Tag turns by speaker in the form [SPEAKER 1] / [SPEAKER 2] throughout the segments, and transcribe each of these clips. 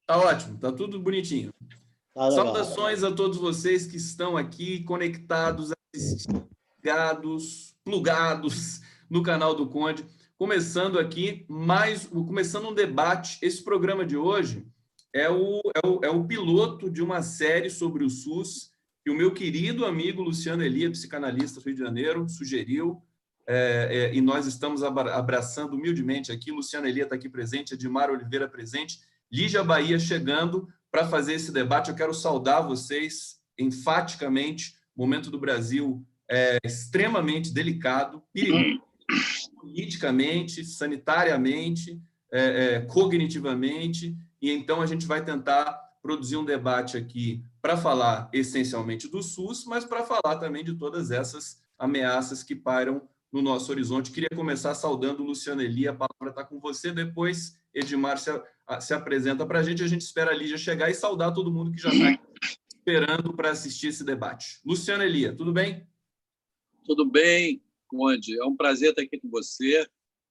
[SPEAKER 1] Tá ótimo, tá tudo bonitinho.
[SPEAKER 2] Tá legal.
[SPEAKER 1] Saudações a todos vocês que estão aqui conectados, assistindo, ligados, plugados no canal do Conde. Começando aqui, começando um debate. Esse programa de hoje é o piloto de uma série sobre o SUS que o meu querido amigo Luciano Elia, psicanalista do Rio de Janeiro, sugeriu. E nós estamos abraçando humildemente aqui. Luciano Elia está aqui presente, Edmar Oliveira presente, Lígia Bahia chegando para fazer esse debate. Eu quero saudar vocês enfaticamente. O momento do Brasil é extremamente delicado, perigoso, politicamente, sanitariamente, cognitivamente, e então a gente vai tentar produzir um debate aqui para falar essencialmente do SUS, mas para falar também de todas essas ameaças que pairam no nosso horizonte. Queria começar saudando o Luciano Elia, a palavra está com você, depois Edmar se apresenta para a gente espera a Lígia chegar e saudar todo mundo que já está esperando para assistir esse debate. Luciano Elia, tudo bem?
[SPEAKER 3] Tudo bem, Conde. É um prazer estar aqui com você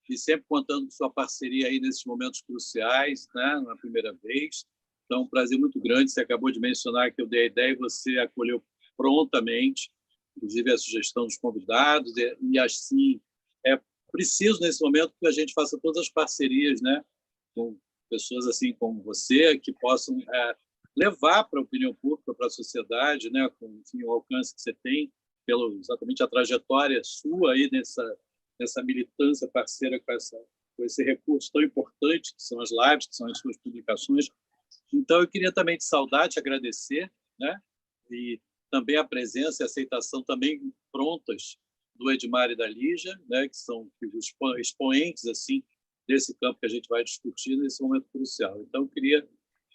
[SPEAKER 3] e sempre contando com sua parceria aí nesses momentos cruciais, né? Na primeira vez. Então, é um prazer muito grande. Você acabou de mencionar que eu dei a ideia e você acolheu prontamente, inclusive a sugestão dos convidados, e assim, é preciso nesse momento que a gente faça todas as parcerias, né? Com pessoas assim como você, que possam levar para a opinião pública, para a sociedade, né? Com, enfim, o alcance que você tem, exatamente a trajetória sua aí nessa militância parceira com esse recurso tão importante, que são as lives, que são as suas publicações. Então, eu queria também te saudar, te agradecer, né? E também a presença e a aceitação também prontas do Edmar e da Lígia, né? Que são os expoentes assim, desse campo que a gente vai discutir nesse momento crucial. Então, eu queria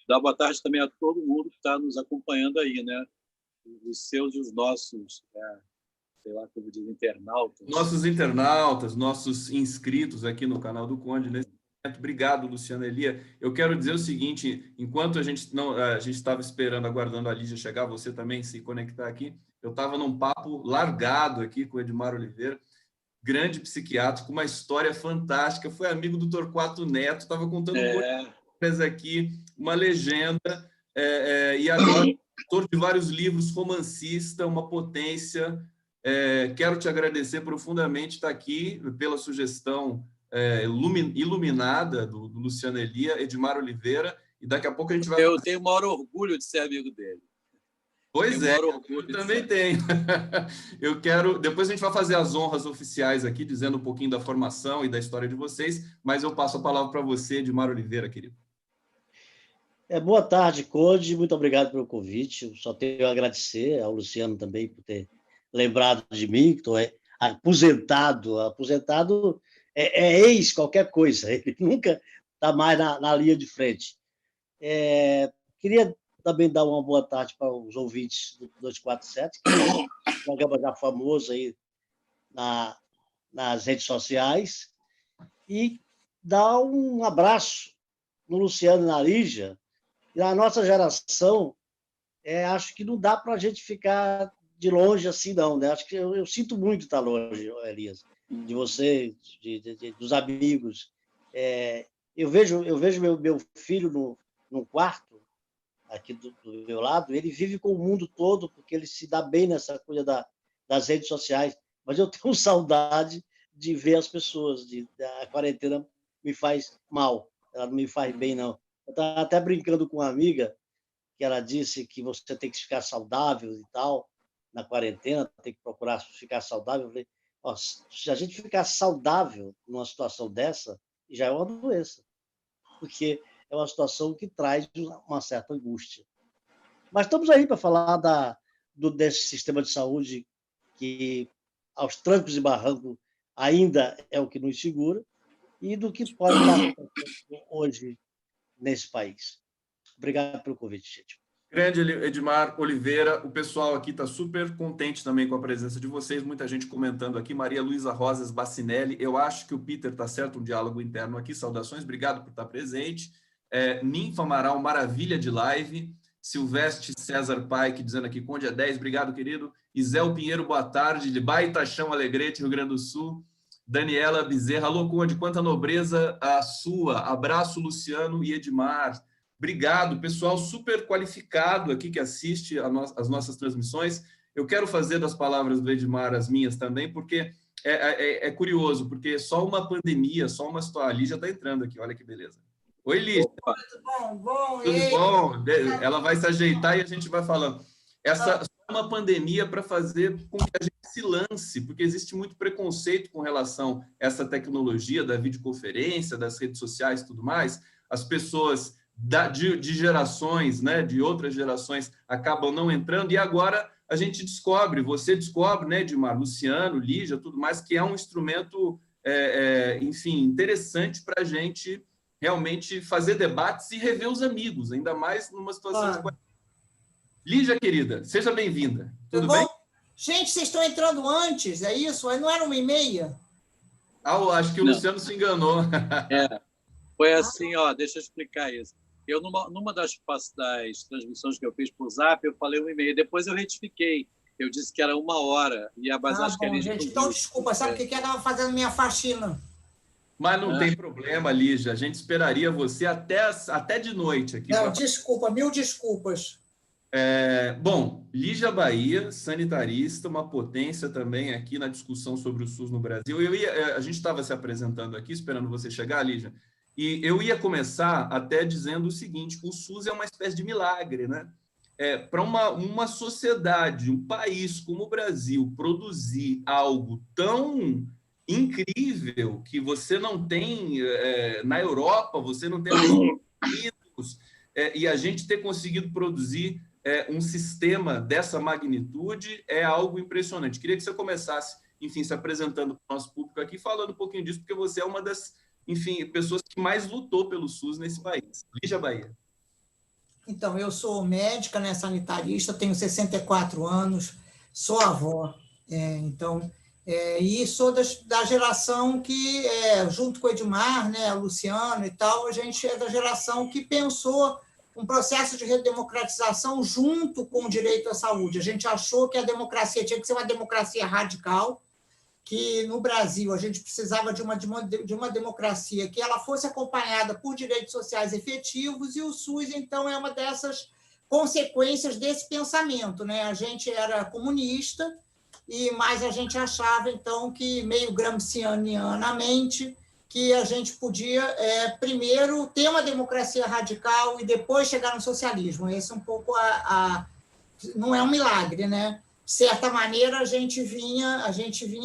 [SPEAKER 3] dar boa tarde também a todo mundo que está nos acompanhando aí, né? Os seus e os nossos, sei lá como diz, internautas.
[SPEAKER 1] Nossos internautas, nossos inscritos aqui no canal do Conde. Nesse momento. Obrigado, Luciano Elia. Eu quero dizer o seguinte, enquanto a gente estava esperando, aguardando a Lígia chegar, você também se conectar aqui, eu estava num papo largado aqui com o Edmar Oliveira, grande psiquiatra, com uma história fantástica, foi amigo do Torquato Neto, estava contando coisas aqui, uma legenda, e agora autor de vários livros, romancista, uma potência. Quero te agradecer profundamente estar aqui pela sugestão iluminada do Luciano Elia, Edmar Oliveira, e daqui a pouco a gente vai...
[SPEAKER 3] Eu tenho o maior orgulho de ser amigo dele.
[SPEAKER 1] Pois é, eu também tenho. Depois a gente vai fazer as honras oficiais aqui, dizendo um pouquinho da formação e da história de vocês, mas eu passo a palavra para você, Edmar Oliveira, querido.
[SPEAKER 2] Boa tarde, Conde. Muito obrigado pelo convite. Eu só tenho a agradecer ao Luciano também por ter lembrado de mim, que estou aposentado. Aposentado é ex qualquer coisa, ele nunca está mais na linha de frente. Queria também dar uma boa tarde para os ouvintes do 247, que é um programa já famoso aí nas redes sociais, e dar um abraço no Luciano e na Lígia. Na nossa geração, acho que não dá para a gente ficar de longe assim, não. Né? Acho que eu sinto muito estar longe, Elias, de você, dos amigos. Eu vejo meu filho no quarto, aqui do meu lado, ele vive com o mundo todo, porque ele se dá bem nessa coisa das redes sociais. Mas eu tenho saudade de ver as pessoas. A quarentena me faz mal, ela não me faz bem, não. Eu estava até brincando com uma amiga, que ela disse que você tem que ficar saudável e tal, na quarentena, tem que procurar ficar saudável. Eu falei, se a gente ficar saudável numa situação dessa, já é uma doença, porque é uma situação que traz uma certa angústia. Mas estamos aí para falar desse sistema de saúde que, aos trancos e barrancos, ainda é o que nos segura, e do que pode estar acontecendo hoje nesse país. Obrigado pelo convite, gente.
[SPEAKER 1] Grande Edmar Oliveira, o pessoal aqui está super contente também com a presença de vocês, muita gente comentando aqui, Maria Luísa Rosas Bacinelli, eu acho que o Peter está certo, um diálogo interno aqui, saudações, obrigado por estar presente. Ninfa Amaral, maravilha de live. Silvestre César Paique dizendo aqui, Conde 10, obrigado, querido. Isel Pinheiro, boa tarde, de Baitaxão, Alegrete, Rio Grande do Sul. Daniela Bezerra, alô, Conde, quanta nobreza a sua. Abraço, Luciano e Edmar. Obrigado, pessoal super qualificado aqui que assiste as nossas transmissões. Eu quero fazer das palavras do Edmar as minhas também, porque é curioso, porque só uma pandemia, só uma situação... A Lígia está entrando aqui, olha que beleza. Oi, Lígia.
[SPEAKER 4] Tudo bom.
[SPEAKER 1] Tudo bom? Ela vai se ajeitar e a gente vai falando. Essa uma pandemia para fazer com que a gente se lance, porque existe muito preconceito com relação a essa tecnologia da videoconferência, das redes sociais e tudo mais. As pessoas de gerações, né, de outras gerações, acabam não entrando, e agora a gente descobre, você descobre, né, Edmar, Luciano, Lígia, tudo mais, que é um instrumento, enfim, interessante para a gente realmente fazer debates e rever os amigos, ainda mais numa situação de... Lígia, querida, seja bem-vinda. Tudo bem?
[SPEAKER 4] Gente, vocês estão entrando antes, é isso? Não era 1h30?
[SPEAKER 1] Acho que o Luciano se enganou.
[SPEAKER 3] Foi assim, deixa eu explicar isso. Eu, numa das transmissões que eu fiz por Zap, eu falei 1h30, depois eu retifiquei. Eu disse que era 1h, mas acho que a Lígia...
[SPEAKER 4] Gente, então desculpa, sabe o que eu estava fazendo minha faxina?
[SPEAKER 1] Mas não tem problema, Lígia, a gente esperaria você até de noite aqui.
[SPEAKER 4] Não, desculpa, mil desculpas.
[SPEAKER 1] Bom, Lígia Bahia, sanitarista, uma potência também aqui na discussão sobre o SUS no Brasil. A gente estava se apresentando aqui, esperando você chegar, Lígia, e eu ia começar até dizendo o seguinte: o SUS é uma espécie de milagre, né? Para uma sociedade, um país como o Brasil, produzir algo tão incrível que você não tem na Europa, você não tem nos Estados Unidos, e a gente ter conseguido produzir um sistema dessa magnitude é algo impressionante. Queria que você começasse, enfim, se apresentando para o nosso público aqui, falando um pouquinho disso, porque você é uma das, enfim, pessoas que mais lutou pelo SUS nesse país. Lígia Bahia.
[SPEAKER 4] Então, eu sou médica, né, sanitarista, tenho 64 anos, sou avó, e sou da geração que, junto com o Edmar, né, o Luciano e tal, a gente é da geração que pensou um processo de redemocratização junto com o direito à saúde. A gente achou que a democracia tinha que ser uma democracia radical, que no Brasil a gente precisava de uma democracia que ela fosse acompanhada por direitos sociais efetivos, e o SUS, então, é uma dessas consequências desse pensamento, né? A gente era comunista, mas a gente achava, então, que, meio gramscianianamente, que a gente podia, primeiro, ter uma democracia radical e depois chegar no socialismo. Esse é um pouco não é um milagre, né? De certa maneira, a gente vinha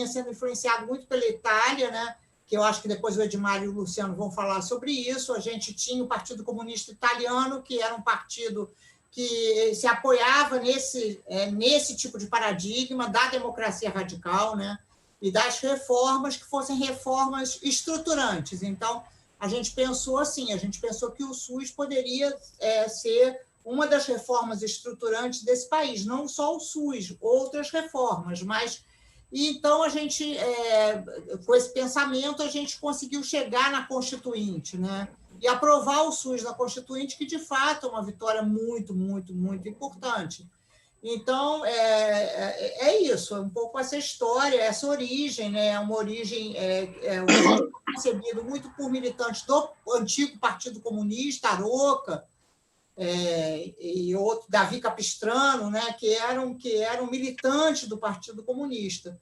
[SPEAKER 4] sendo influenciado muito pela Itália, né? Que eu acho que depois o Edmar e o Luciano vão falar sobre isso. A gente tinha o Partido Comunista Italiano, que era um partido que se apoiava nesse tipo de paradigma da democracia radical, né? E das reformas que fossem reformas estruturantes. Então, a gente pensou assim, que o SUS poderia ser uma das reformas estruturantes desse país, não só o SUS, outras reformas, E então, a gente, com esse pensamento, a gente conseguiu chegar na Constituinte, né? E aprovar o SUS na Constituinte, que, de fato, é uma vitória muito, muito, muito importante. Então, isso, é um pouco essa história, essa origem, né? É uma origem concebida muito por militantes do antigo Partido Comunista, Aroca, e outro, Davi Capistrano, né? que eram militantes do Partido Comunista.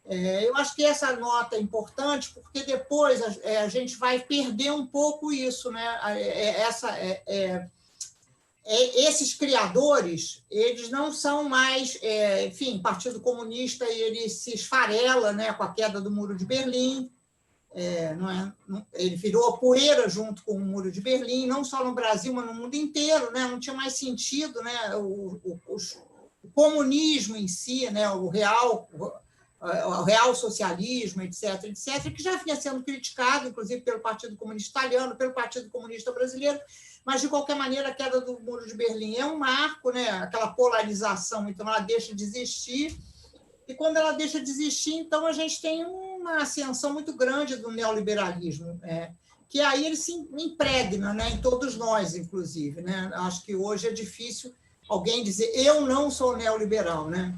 [SPEAKER 4] Eu acho que essa nota é importante, porque depois a gente vai perder um pouco isso, né? Esses criadores, eles não são mais, enfim, Partido Comunista, ele se esfarela, né, com a queda do Muro de Berlim, ele virou poeira junto com o Muro de Berlim, não só no Brasil, mas no mundo inteiro, né? Não tinha mais sentido, né, o comunismo em si, né, o real socialismo, etc., que já vinha sendo criticado, inclusive, pelo Partido Comunista Italiano, pelo Partido Comunista Brasileiro, mas, de qualquer maneira, a queda do Muro de Berlim é um marco, né? Aquela polarização, então, ela deixa de existir, e quando ela deixa de existir, então, a gente tem uma ascensão muito grande do neoliberalismo, que aí ele se impregna, né, em todos nós, inclusive, né? Acho que hoje é difícil alguém dizer eu não sou neoliberal, né?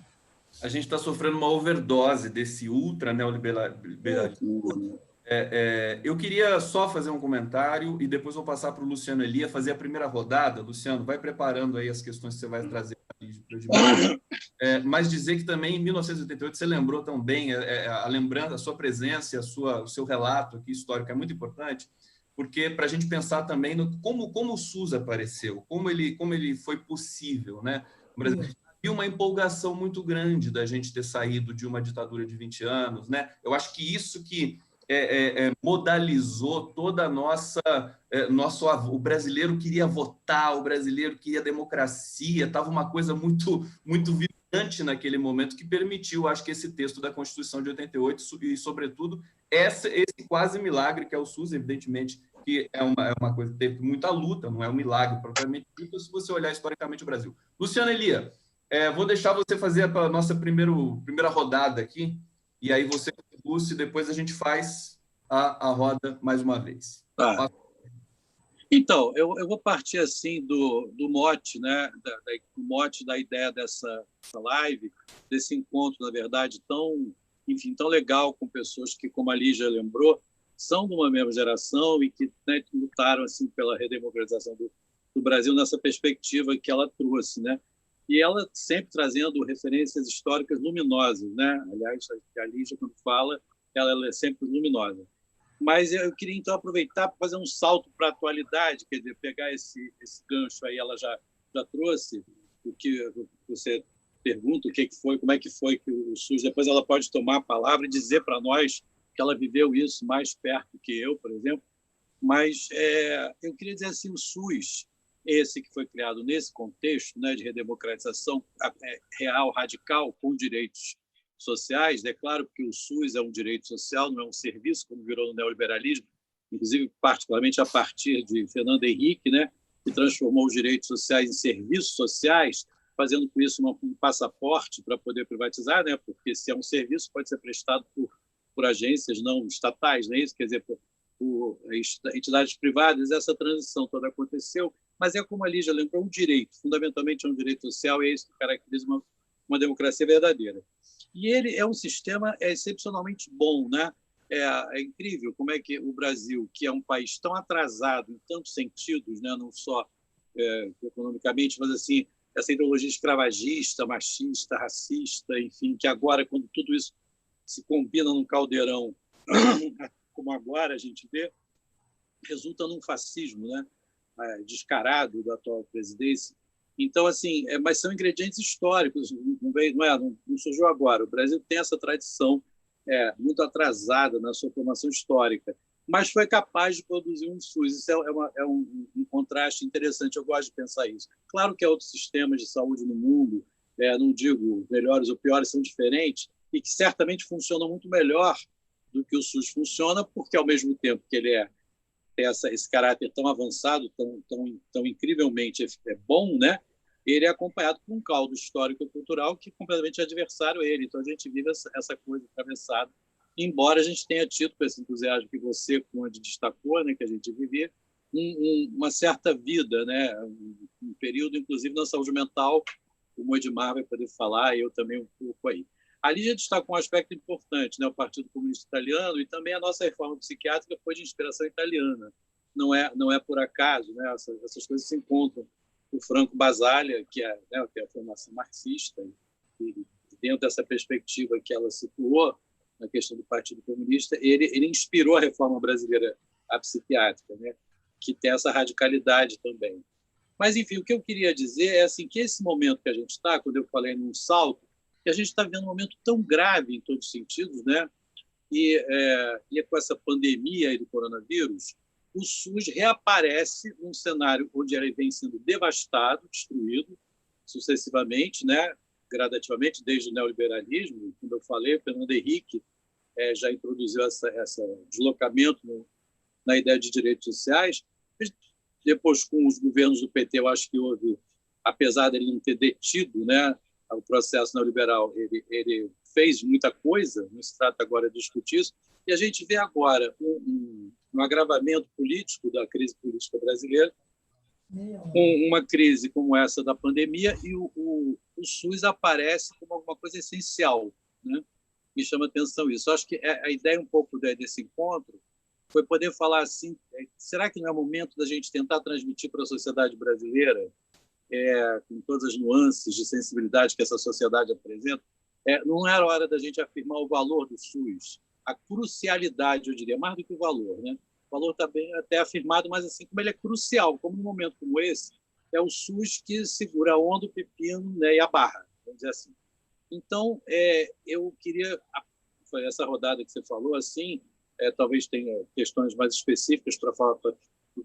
[SPEAKER 1] A gente está sofrendo uma overdose desse ultra neoliberalismo. Eu queria só fazer um comentário e depois vou passar para o Luciano Elia fazer a primeira rodada. Luciano, vai preparando aí as questões que você vai trazer para o Edmar. Mas dizer que também em 1988 você lembrou tão bem a lembrança, a sua presença, o seu relato aqui histórico é muito importante, porque para a gente pensar também no como o SUS apareceu, como ele foi possível, né? Por exemplo, havia uma empolgação muito grande da gente ter saído de uma ditadura de 20 anos, né? Eu acho que isso que modalizou toda a o brasileiro queria votar, o brasileiro queria democracia, estava uma coisa muito vibrante naquele momento que permitiu, acho que esse texto da Constituição de 88 e, sobretudo, esse quase milagre que é o SUS, evidentemente, que é uma coisa que teve muita luta, não é um milagre propriamente dito, se você olhar historicamente o Brasil. Luciano Elia, vou deixar você fazer a nossa primeira rodada aqui, e aí você e depois a gente faz a roda mais uma vez.
[SPEAKER 3] Tá. Então, eu vou partir assim do mote, né, do mote da ideia dessa live, desse encontro, na verdade, tão legal com pessoas que, como a Lígia lembrou, são de uma mesma geração e que, né, lutaram assim pela redemocratização do Brasil nessa perspectiva que ela trouxe, né? E ela sempre trazendo referências históricas luminosas, né? Aliás, a Lígia, quando fala, ela é sempre luminosa. Mas eu queria, então, aproveitar para fazer um salto para a atualidade, quer dizer, pegar esse gancho aí, ela já trouxe o que você pergunta, o que foi, como é que foi que o SUS, depois ela pode tomar a palavra e dizer para nós que ela viveu isso mais perto que eu, por exemplo. Mas eu queria dizer assim, o SUS, esse que foi criado nesse contexto, né, de redemocratização real, radical, com direitos sociais, é claro que o SUS é um direito social, não é um serviço, como virou no neoliberalismo, inclusive particularmente a partir de Fernando Henrique, né, que transformou os direitos sociais em serviços sociais, fazendo com isso um passaporte para poder privatizar, né, porque se é um serviço pode ser prestado por agências não estatais, não é isso? Quer dizer, por entidades privadas, essa transição toda aconteceu, mas é como a Lígia lembrou, um direito, fundamentalmente é um direito social, e é isso que caracteriza uma democracia verdadeira. E ele é um sistema excepcionalmente bom, né? É incrível como é que o Brasil, que é um país tão atrasado em tantos sentidos, né? Não só economicamente, mas assim, essa ideologia escravagista, machista, racista, enfim, que agora, quando tudo isso se combina num caldeirão, como agora a gente vê, resulta num fascismo, né? Descarado da atual presidência. Então, assim, mas são ingredientes históricos, não surgiu agora. O Brasil tem essa tradição muito atrasada na sua formação histórica, mas foi capaz de produzir um SUS. Isso é um contraste interessante, eu gosto de pensar isso. Claro que há outros sistemas de saúde no mundo, não digo melhores ou piores, são diferentes, e que certamente funcionam muito melhor do que o SUS funciona, porque, ao mesmo tempo que ele tem esse caráter tão avançado, tão incrivelmente bom, né? Ele é acompanhado por um caldo histórico e cultural que é completamente adversário a ele. Então, a gente vive essa coisa atravessada, embora a gente tenha tido, com esse entusiasmo que você, Conde, destacou, né, que a gente vivia, uma certa vida, né? Um período, inclusive, na saúde mental, o Edmar vai poder falar, e eu também um pouco aí. A Lígia destacou um aspecto importante, né, o Partido Comunista Italiano, e também a nossa reforma psiquiátrica foi de inspiração italiana. Não é por acaso, né, essas coisas se encontram. O Franco Basaglia, que é a formação marxista, e dentro dessa perspectiva que ela situou na questão do Partido Comunista, ele inspirou a reforma brasileira, a psiquiátrica, né, que tem essa radicalidade também. Mas, enfim, o que eu queria dizer é assim, que esse momento que a gente está, quando eu falei num salto, que a gente está vivendo um momento tão grave em todos os sentidos, né? E com essa pandemia aí do coronavírus, o SUS reaparece num cenário onde ele vem sendo devastado, destruído, sucessivamente, né? Gradativamente, desde o neoliberalismo. Como eu falei, o Fernando Henrique já introduziu esse deslocamento na ideia de direitos sociais. Depois, com os governos do PT, eu acho que houve, apesar dele não ter detido, né, o processo neoliberal, ele fez muita coisa, não se trata agora de discutir isso, e a gente vê agora um agravamento político da crise política brasileira, com uma crise como essa da pandemia, e o SUS aparece como alguma coisa essencial, né? me chama atenção isso. Eu acho que a ideia um pouco desse encontro foi poder falar assim, será que não é o momento da gente tentar transmitir para a sociedade brasileira, com todas as nuances de sensibilidade que essa sociedade apresenta, não era hora da gente afirmar o valor do SUS, a crucialidade, eu diria, mais do que o valor, né? O valor está bem até afirmado, mas assim como ele é crucial, como num momento como esse, é o SUS que segura a onda, o pepino, né, e a barra, vamos dizer assim. Então, eu queria, essa rodada que você falou, assim, talvez tenha questões mais específicas para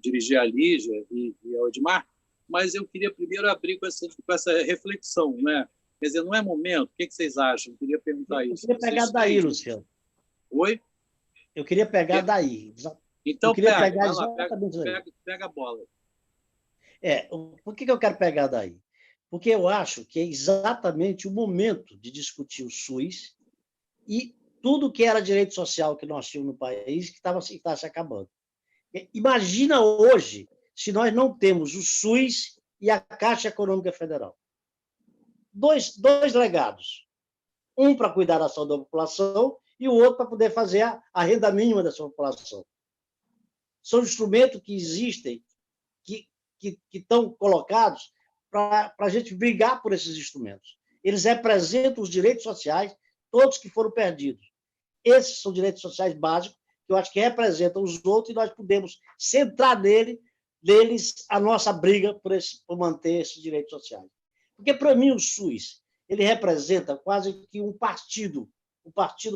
[SPEAKER 3] dirigir a Lígia e ao Edmar, mas eu queria primeiro abrir com essa reflexão, né? Quer dizer, não é momento? O que vocês acham? Eu queria perguntar isso.
[SPEAKER 2] Eu queria pegar daí, Luciano.
[SPEAKER 3] Oi?
[SPEAKER 2] Eu queria pegar daí.
[SPEAKER 3] Então,
[SPEAKER 2] pega
[SPEAKER 3] a bola.
[SPEAKER 2] Por que eu quero pegar daí? Porque eu acho que é exatamente o momento de discutir o SUS e tudo que era direito social que nós tínhamos no país que estava se acabando. Imagina hoje se nós não temos o SUS e a Caixa Econômica Federal. Dois legados. Um para cuidar da saúde da população e o outro para poder fazer a renda mínima dessa população. São instrumentos que existem, que estão colocados para a gente brigar por esses instrumentos. Eles representam os direitos sociais, todos que foram perdidos. Esses são direitos sociais básicos, que eu acho que representam os outros, e nós podemos centrar neles a nossa briga por manter esses direitos sociais. Porque, para mim, o SUS ele representa quase que um partido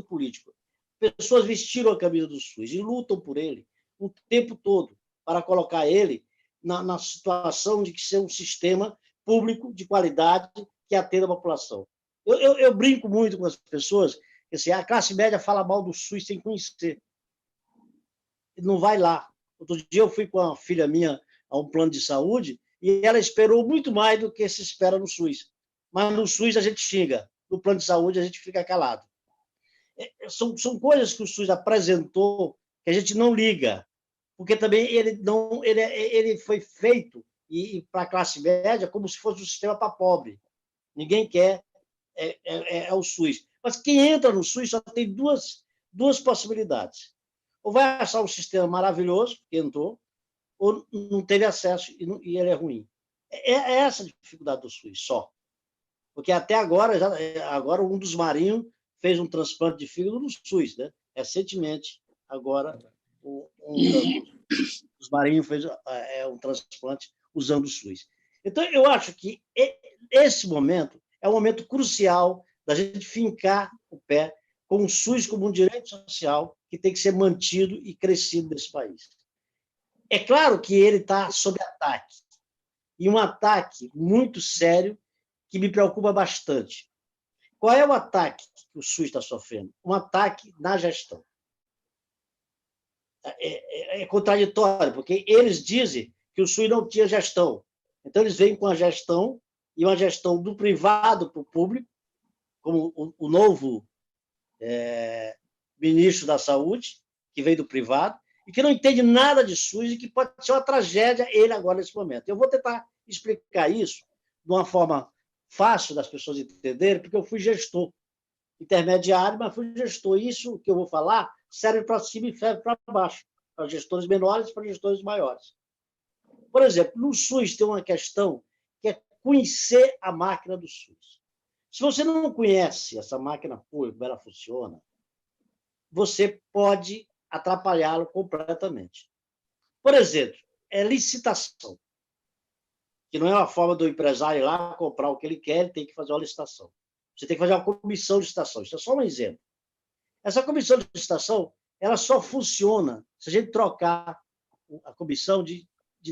[SPEAKER 2] político. Pessoas vestiram a camisa do SUS e lutam por ele o tempo todo para colocar ele na situação de ser um sistema público de qualidade que atenda a população. Eu brinco muito com as pessoas, que assim, a classe média fala mal do SUS sem conhecer. Não vai lá. Outro dia eu fui com a filha minha a um plano de saúde e ela esperou muito mais do que se espera no SUS. Mas no SUS a gente xinga, no plano de saúde a gente fica calado. São coisas que o SUS apresentou que a gente não liga, porque também ele foi feito para a classe média como se fosse um sistema para pobre. Ninguém quer o SUS. Mas quem entra no SUS só tem duas possibilidades. Ou vai achar um sistema maravilhoso, que entrou, ou não teve acesso e ele é ruim. É essa a dificuldade do SUS, só. Porque até agora um dos marinhos fez um transplante de fígado no SUS, né? Recentemente, agora, um dos marinhos fez um transplante usando o SUS. Então, eu acho que esse momento é um momento crucial da gente fincar o pé com o SUS como um direito social que tem que ser mantido e crescido nesse país. É claro que ele está sob ataque, e um ataque muito sério que me preocupa bastante. Qual é o ataque que o SUS está sofrendo? Um ataque na gestão. É contraditório, porque eles dizem que o SUS não tinha gestão. Então, eles vêm com a gestão, e uma gestão do privado para o público, como o novo ministro da Saúde, que veio do privado, e que não entende nada de SUS e que pode ser uma tragédia ele agora nesse momento. Eu vou tentar explicar isso de uma forma fácil das pessoas entenderem, porque eu fui gestor intermediário, mas fui gestor. Isso que eu vou falar serve para cima e serve para baixo, para gestores menores e para gestores maiores. Por exemplo, no SUS tem uma questão que é conhecer a máquina do SUS. Se você não conhece essa máquina pública, como ela funciona, você pode atrapalhá-lo completamente. Por exemplo, licitação, que não é uma forma do empresário ir lá comprar o que ele quer, ele tem que fazer uma licitação. Você tem que fazer uma comissão de licitação. Isso é só um exemplo. Essa comissão de licitação ela só funciona se a gente trocar a comissão de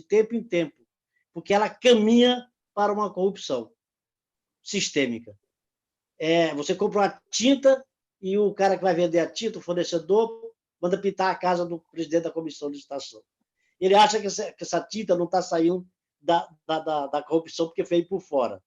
[SPEAKER 2] tempo em tempo, porque ela caminha para uma corrupção sistêmica. Você compra uma tinta e o cara que vai vender a tinta, o fornecedor, manda pintar a casa do presidente da comissão de licitação. Ele acha que essa tinta não está saindo da corrupção porque veio por fora.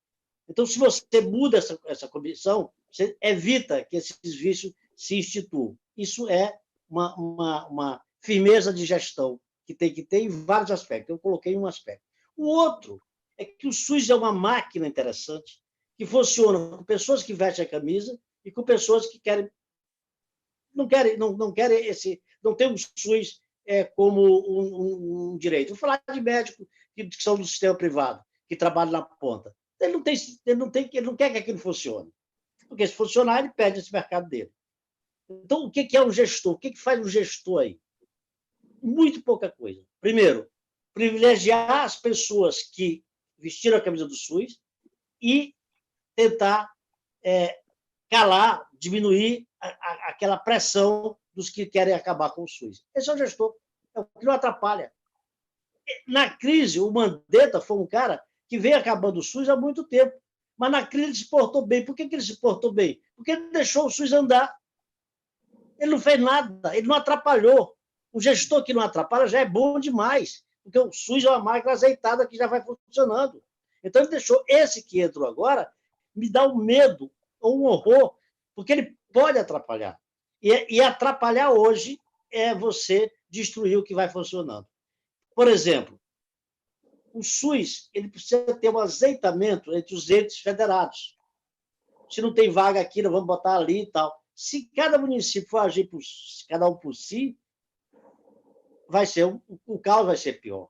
[SPEAKER 2] Então, se você muda essa comissão, você evita que esses vícios se instituam. Isso é uma firmeza de gestão que tem que ter em vários aspectos. Eu coloquei um aspecto. O outro é que o SUS é uma máquina interessante que funciona com pessoas que vestem a camisa e com pessoas que querem querem não tem o SUS como um direito. Vou falar de médicos que são do sistema privado, que trabalham na ponta. Ele não quer que aquilo funcione. Porque se funcionar, ele perde esse mercado dele. Então, o que é um gestor? O que faz um gestor aí? Muito pouca coisa. Primeiro, privilegiar as pessoas que vestiram a camisa do SUS e tentar calar, diminuir aquela pressão dos que querem acabar com o SUS. Esse é o gestor, é o que não atrapalha. Na crise, o Mandetta foi um cara que veio acabando o SUS há muito tempo, mas na crise ele se portou bem. Por que ele se portou bem? Porque ele deixou o SUS andar. Ele não fez nada, ele não atrapalhou. Um gestor que não atrapalha já é bom demais, porque o SUS é uma máquina azeitada que já vai funcionando. Então, ele deixou esse que entrou agora, me dá um medo, ou um horror, porque ele pode atrapalhar. E atrapalhar hoje é você destruir o que vai funcionando. Por exemplo, o SUS ele precisa ter um azeitamento entre os entes federados. Se não tem vaga aqui, nós vamos botar ali e tal. Se cada município for agir cada um por si, o caos vai ser pior.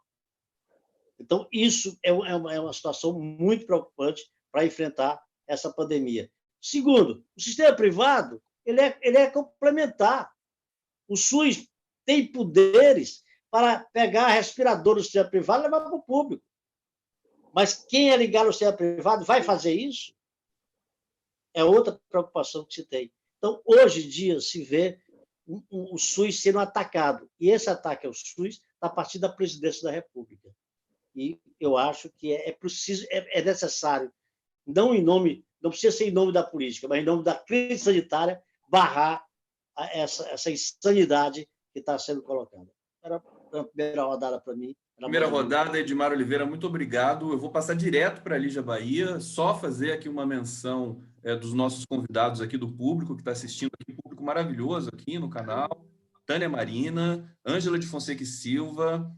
[SPEAKER 2] Então, isso é uma situação muito preocupante para enfrentar essa pandemia. Segundo, o sistema privado ele é complementar. O SUS tem poderes para pegar respiradores do sistema privado e levar para o público. Mas quem é ligado ao sistema privado vai fazer isso? É outra preocupação que se tem. Então, hoje em dia, se vê o SUS sendo atacado. E esse ataque ao SUS está a partir da presidência da República. E eu acho que é necessário, não precisa ser em nome da política, mas em nome da crise sanitária, barrar essa insanidade que está sendo colocada. Era a primeira rodada para mim.
[SPEAKER 1] Primeira rodada, Edmar Oliveira, muito obrigado. Eu vou passar direto para a Lígia Bahia, só fazer aqui uma menção dos nossos convidados aqui do público que está assistindo, aqui, público maravilhoso aqui no canal. Tânia Marina, Ângela de Fonseca e Silva,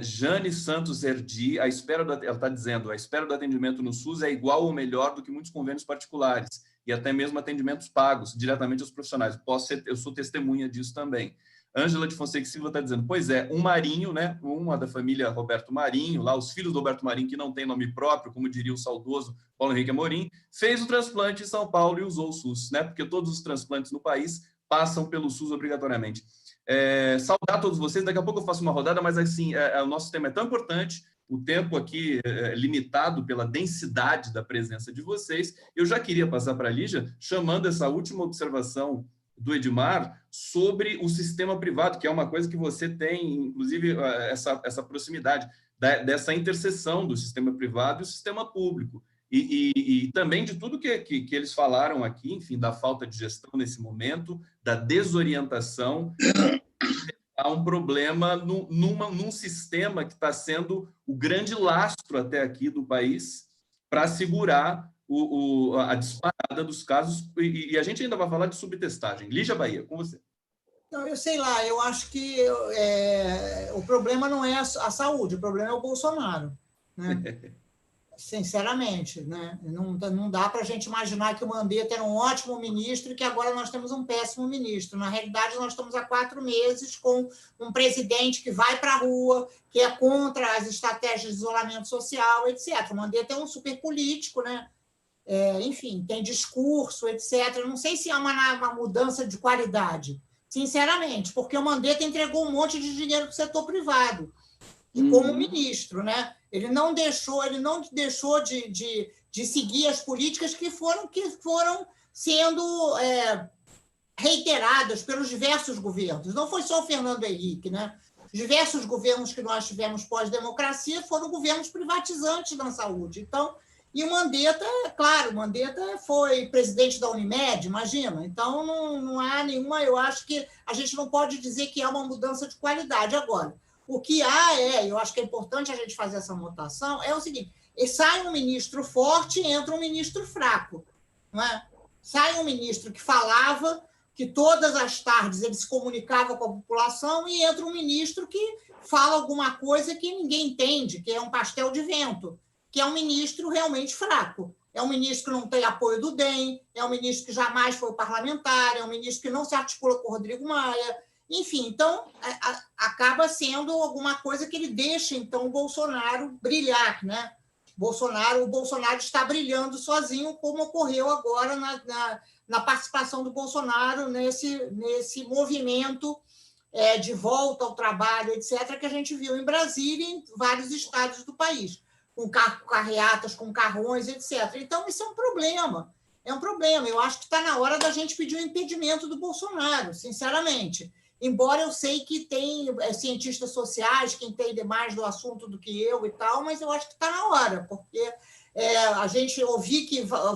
[SPEAKER 1] Jane Santos Erdi, ela está dizendo, a espera do atendimento no SUS é igual ou melhor do que muitos convênios particulares, e até mesmo atendimentos pagos diretamente aos profissionais. Eu sou testemunha disso também. Ângela de Fonseca e Silva está dizendo, pois é, um Marinho, né, uma da família Roberto Marinho, lá os filhos do Roberto Marinho, que não tem nome próprio, como diria o saudoso Paulo Henrique Amorim, fez o transplante em São Paulo e usou o SUS, né, porque todos os transplantes no país passam pelo SUS obrigatoriamente. Saudar todos vocês, daqui a pouco eu faço uma rodada, mas assim, o nosso tema é tão importante, o tempo aqui é limitado pela densidade da presença de vocês, eu já queria passar para a Lígia, chamando essa última observação do Edmar sobre o sistema privado, que é uma coisa que você tem, inclusive, essa proximidade dessa interseção do sistema privado e o sistema público. E também de tudo que eles falaram aqui, enfim, da falta de gestão nesse momento, da desorientação, há um problema num sistema que está sendo o grande lastro até aqui do país para segurar a disparada dos casos, e a gente ainda vai falar de subtestagem. Lígia Bahia, com você.
[SPEAKER 4] Não, eu sei lá, eu acho que o problema não é a saúde, o problema é o Bolsonaro, né? Sinceramente, né? Não dá para a gente imaginar que o Mandetta era um ótimo ministro e que agora nós temos um péssimo ministro. Na realidade, nós estamos há 4 meses com um presidente que vai para a rua, que é contra as estratégias de isolamento social, etc. O Mandetta é um super político, né? Enfim, tem discurso, etc. Eu não sei se é uma mudança de qualidade, sinceramente, porque o Mandetta entregou um monte de dinheiro para o setor privado, como ministro, né? Ele não deixou de seguir as políticas que foram sendo reiteradas pelos diversos governos. Não foi só o Fernando Henrique, né? Os diversos governos que nós tivemos pós-democracia foram governos privatizantes na saúde. Então, e o Mandetta, claro, o Mandetta foi presidente da Unimed, imagina. Então, não há nenhuma... Eu acho que a gente não pode dizer que é uma mudança de qualidade. Agora, o que há eu acho que é importante a gente fazer essa anotação, é o seguinte, sai um ministro forte e entra um ministro fraco. Não é? Sai um ministro que falava, que todas as tardes ele se comunicava com a população, e entra um ministro que fala alguma coisa que ninguém entende, que é um pastel de vento, que é um ministro realmente fraco. é um ministro que não tem apoio do DEM, é um ministro que jamais foi parlamentar, é um ministro que não se articula com o Rodrigo Maia. Enfim, então, acaba sendo alguma coisa que ele deixa, então, o Bolsonaro brilhar, né? O Bolsonaro está brilhando sozinho, como ocorreu agora na participação do Bolsonaro nesse movimento de volta ao trabalho, etc., que a gente viu em Brasília e em vários estados do país, com carreatas, com carrões, etc. Então, isso é um problema. É um problema. Eu acho que está na hora da gente pedir o impedimento do Bolsonaro, sinceramente. Embora eu sei que tem cientistas sociais que entendem mais do assunto do que eu e tal, mas eu acho que está na hora, porque a gente ouvir que a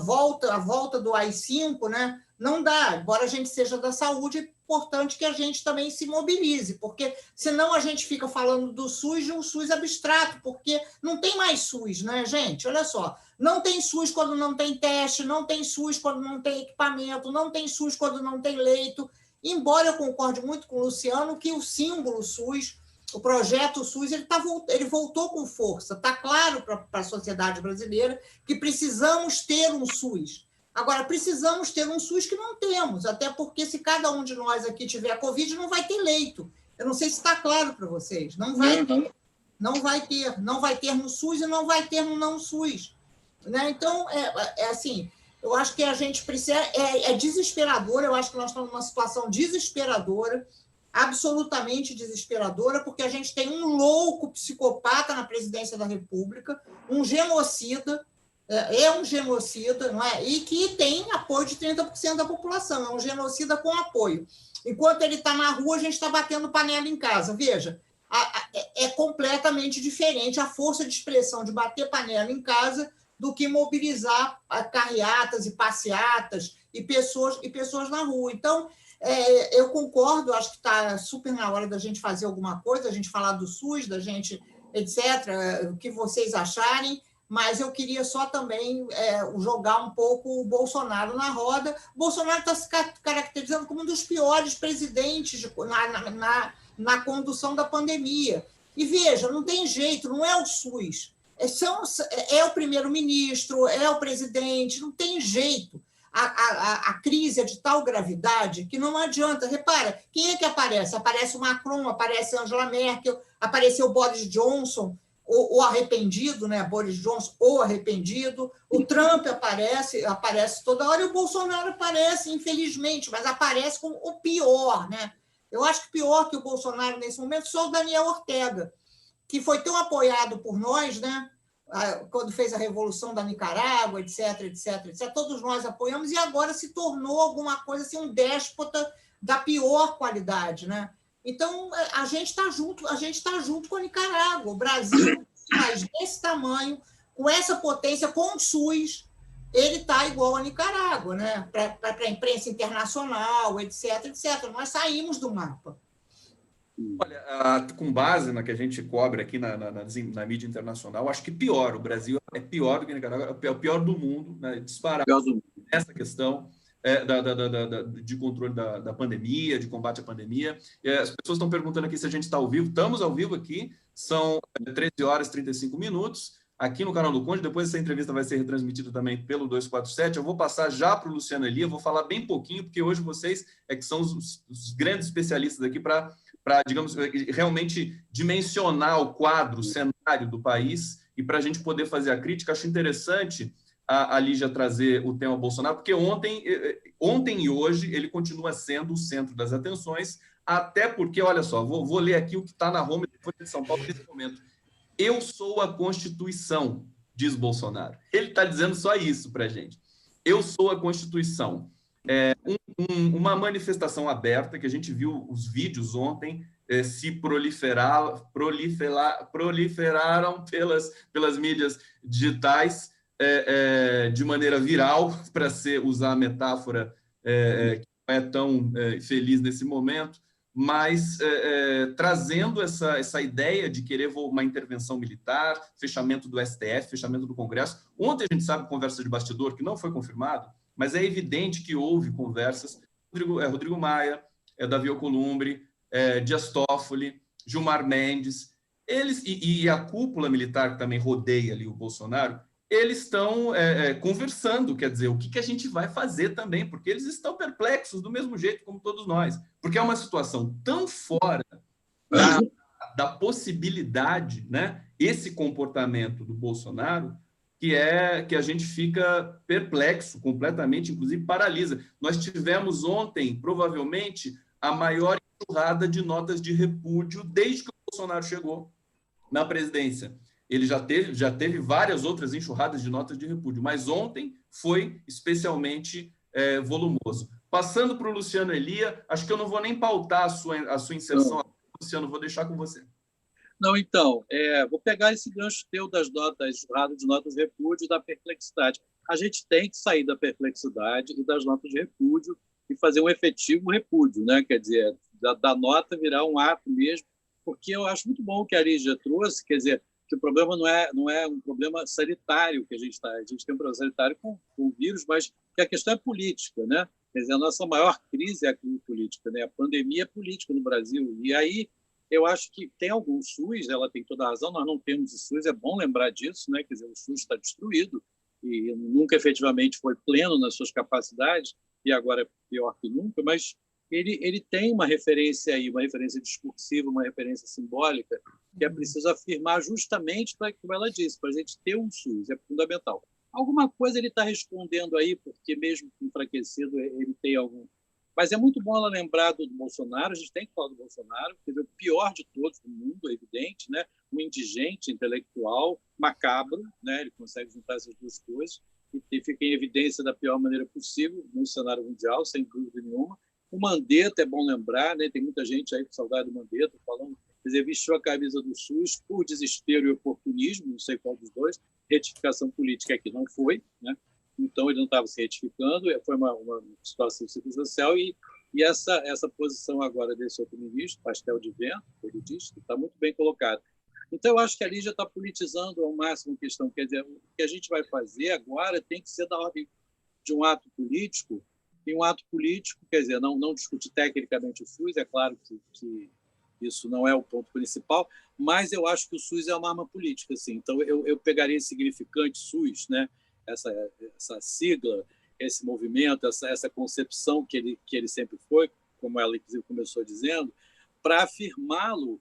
[SPEAKER 4] volta do AI-5, né, não dá, embora a gente seja da saúde, é importante que a gente também se mobilize, porque senão a gente fica falando do SUS de um SUS abstrato, porque não tem mais SUS, né, gente? Olha só, não tem SUS quando não tem teste, não tem SUS quando não tem equipamento, não tem SUS quando não tem leito. Embora eu concorde muito com o Luciano que o símbolo SUS, o projeto SUS, ele voltou com força. Está claro para a sociedade brasileira que precisamos ter um SUS. Agora, precisamos ter um SUS que não temos, até porque se cada um de nós aqui tiver Covid, não vai ter leito. Eu não sei se está claro para vocês. Não vai ter. Não vai ter. Não vai ter no SUS e não vai ter no não SUS. Né? Então, assim... Eu acho que a gente precisa... É desesperador, eu acho que nós estamos numa situação desesperadora, absolutamente desesperadora, porque a gente tem um louco psicopata na presidência da República, um genocida, um genocida, não é? E que tem apoio de 30% da população, é um genocida com apoio. Enquanto ele está na rua, a gente está batendo panela em casa. Veja, é completamente diferente a força de expressão de bater panela em casa do que mobilizar carreatas e passeatas e pessoas na rua. Então, eu concordo, acho que está super na hora da gente fazer alguma coisa, a gente falar do SUS, da gente, etc., o que vocês acharem, mas eu queria só também jogar um pouco o Bolsonaro na roda. O Bolsonaro está se caracterizando como um dos piores presidentes na condução da pandemia. E veja, não tem jeito, não é o SUS. É o primeiro-ministro, é o presidente, não tem jeito. A crise é de tal gravidade que não adianta. Repara, quem é que aparece? Aparece o Macron, aparece a Angela Merkel, apareceu o Boris Johnson, o arrependido, né? Boris Johnson, o arrependido. O Trump aparece toda hora, e o Bolsonaro aparece, infelizmente, mas aparece como o pior, né? Eu acho que pior que o Bolsonaro nesse momento só o Daniel Ortega, que foi tão apoiado por nós, né? Quando fez a Revolução da Nicarágua, etc., etc., etc., todos nós apoiamos, e agora se tornou alguma coisa assim, um déspota da pior qualidade. Né? Então, a gente está junto com a Nicarágua. O Brasil, mas desse tamanho, com essa potência, com o SUS, ele está igual a Nicarágua, né? Para a imprensa internacional, etc., etc. Nós saímos do mapa.
[SPEAKER 1] Olha, com base na que a gente cobre aqui na mídia internacional, acho que pior. O Brasil é pior do que a Nicarágua, é o pior do mundo, né, disparado nessa questão de controle da pandemia, de combate à pandemia. As pessoas estão perguntando aqui se a gente está ao vivo. Estamos ao vivo aqui, são 13 horas e 35 minutos, aqui no canal do Conde. Depois essa entrevista vai ser retransmitida também pelo 247. Eu vou passar já para o Luciano Elia, vou falar bem pouquinho, porque hoje vocês que são os grandes especialistas aqui para, digamos, realmente dimensionar o quadro, o cenário do país, e para a gente poder fazer a crítica. Acho interessante a Lígia trazer o tema Bolsonaro, porque ontem e hoje ele continua sendo o centro das atenções, até porque, olha só, vou ler aqui o que está na Home de São Paulo nesse momento. Eu sou a Constituição, diz Bolsonaro. Ele está dizendo só isso para a gente. Eu sou a Constituição. Uma manifestação aberta, que a gente viu os vídeos ontem, se proliferaram pelas mídias digitais de maneira viral, para usar a metáfora que não é tão feliz nesse momento, mas trazendo essa ideia de querer uma intervenção militar, fechamento do STF, fechamento do Congresso. Ontem a gente sabe, conversa de bastidor, que não foi confirmado, mas é evidente que houve conversas. Rodrigo Maia, Davi Alcolumbre, Dias Toffoli, Gilmar Mendes, eles e a cúpula militar que também rodeia ali o Bolsonaro, eles estão conversando, quer dizer, o que a gente vai fazer também, porque eles estão perplexos do mesmo jeito como todos nós, porque é uma situação tão fora da possibilidade, né, esse comportamento do Bolsonaro, que a gente fica perplexo completamente, inclusive paralisa. Nós tivemos ontem, provavelmente, a maior enxurrada de notas de repúdio desde que o Bolsonaro chegou na presidência. Ele já teve várias outras enxurradas de notas de repúdio, mas ontem foi especialmente volumoso. Passando para o Luciano Elia, acho que eu não vou nem pautar a sua inserção, Luciano, vou deixar com você.
[SPEAKER 3] Não, então, vou pegar esse gancho teu das enxurradas de notas de repúdio e da perplexidade. A gente tem que sair da perplexidade e das notas de repúdio e fazer um efetivo repúdio, né? Quer dizer, da nota virar um ato mesmo, porque eu acho muito bom o que a Lígia trouxe, quer dizer, que o problema não é um problema sanitário que a gente tem um problema sanitário com o vírus, mas que a questão é política, né? Quer dizer, a nossa maior crise é a crise política, né? A pandemia é política no Brasil, e aí eu acho que tem algum SUS, ela tem toda a razão, nós não temos o SUS, é bom lembrar disso, né? Quer dizer, o SUS está destruído e nunca efetivamente foi pleno nas suas capacidades, e agora é pior que nunca, mas ele tem uma referência aí, uma referência discursiva, uma referência simbólica, que é preciso afirmar justamente, como ela disse, para a gente ter um SUS, é fundamental. Alguma coisa ele está respondendo aí, porque mesmo enfraquecido, ele tem algum... Mas é muito bom ela lembrar do Bolsonaro, a gente tem que falar do Bolsonaro, que é o pior de todos do mundo, é evidente, né? Um indigente intelectual, macabro, né? Ele consegue juntar essas duas coisas e fica em evidência da pior maneira possível no cenário mundial, sem dúvida nenhuma. O Mandetta, é bom lembrar, né? Tem muita gente aí com saudade do Mandetta, falando, quer dizer, vestiu a camisa do SUS por desespero e oportunismo, não sei qual dos dois, retificação política que não foi, né? Então ele não estava se retificando, foi uma situação circunstancial e essa posição agora desse outro ministro, pastel de vento, ele diz, está muito bem colocado. Então eu acho que a Lígia está politizando ao máximo a questão, quer dizer, o que a gente vai fazer agora tem que ser da ordem de um ato político, e um ato político, quer dizer, não discutir tecnicamente o SUS, é claro que isso não é o ponto principal, mas eu acho que o SUS é uma arma política, assim. Então eu pegaria esse significante SUS, né? Essa sigla, esse movimento, essa concepção que ele sempre foi, como ela inclusive começou dizendo, para afirmá-lo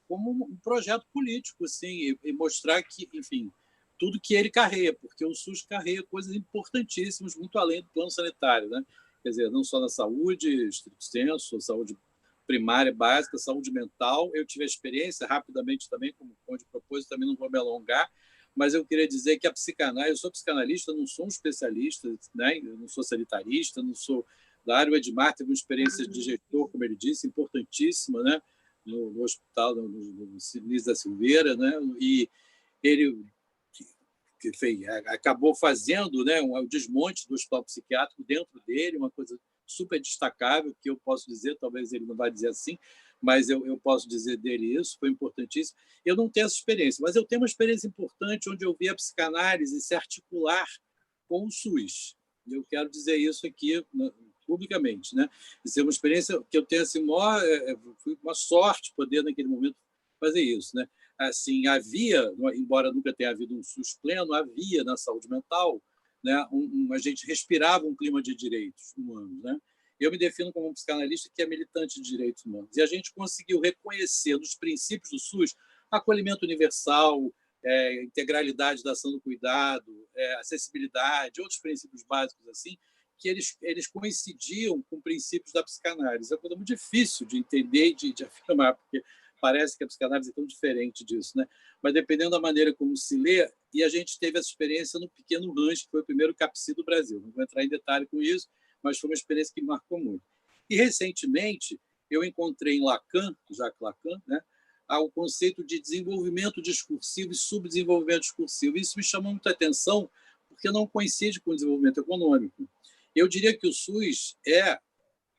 [SPEAKER 3] como um projeto político, assim, e mostrar que, enfim, tudo que ele carrega, porque o SUS carrega coisas importantíssimas muito além do plano sanitário, né? Quer dizer, não só na saúde, estrito senso, saúde primária, básica, saúde mental. Eu tive a experiência rapidamente também, como o Conde propôs, também não vou me alongar, mas eu queria dizer que a psicanálise, eu sou psicanalista, não sou um especialista, né? Eu não sou sanitarista, não sou da área. O Edmar teve uma experiência de gestor, como ele disse, importantíssima, né? No hospital, no Cinis da Silveira, né? E ele acabou fazendo, né, o desmonte do hospital psiquiátrico dentro dele, uma coisa super destacável, que eu posso dizer, talvez ele não vai dizer assim, mas eu posso dizer dele isso, foi importantíssimo. Eu não tenho essa experiência, mas eu tenho uma experiência importante onde eu vi a psicanálise se articular com o SUS. Eu quero dizer isso aqui publicamente, né? Isso é uma experiência que eu tenho assim, foi uma sorte poder naquele momento fazer isso, né? Assim, havia, embora nunca tenha havido um SUS pleno, havia na saúde mental, né, a gente respirava um clima de direitos humanos, né? Eu me defino como um psicanalista que é militante de direitos humanos, e a gente conseguiu reconhecer nos princípios do SUS acolhimento universal, integralidade da ação do cuidado, acessibilidade, outros princípios básicos assim, que eles coincidiam com princípios da psicanálise. É uma coisa muito difícil de entender e de afirmar, porque parece que a psicanálise é tão diferente disso, né? Mas dependendo da maneira como se lê, e a gente teve essa experiência no Pequeno Rancho, que foi o primeiro CAPCI do Brasil. Não vou entrar em detalhe com isso, mas foi uma experiência que me marcou muito. E, recentemente, eu encontrei em Lacan, Jacques Lacan, né, o conceito de desenvolvimento discursivo e subdesenvolvimento discursivo. Isso me chamou muita atenção, porque não coincide com o desenvolvimento econômico. Eu diria que o SUS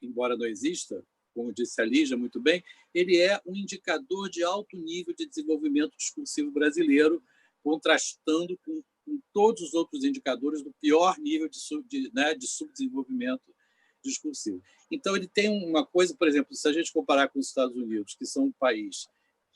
[SPEAKER 3] embora não exista, como disse a Lígia muito bem, ele é um indicador de alto nível de desenvolvimento discursivo brasileiro, contrastando com todos os outros indicadores do pior nível de subdesenvolvimento discursivo. Então, ele tem uma coisa, por exemplo, se a gente comparar com os Estados Unidos, que são um país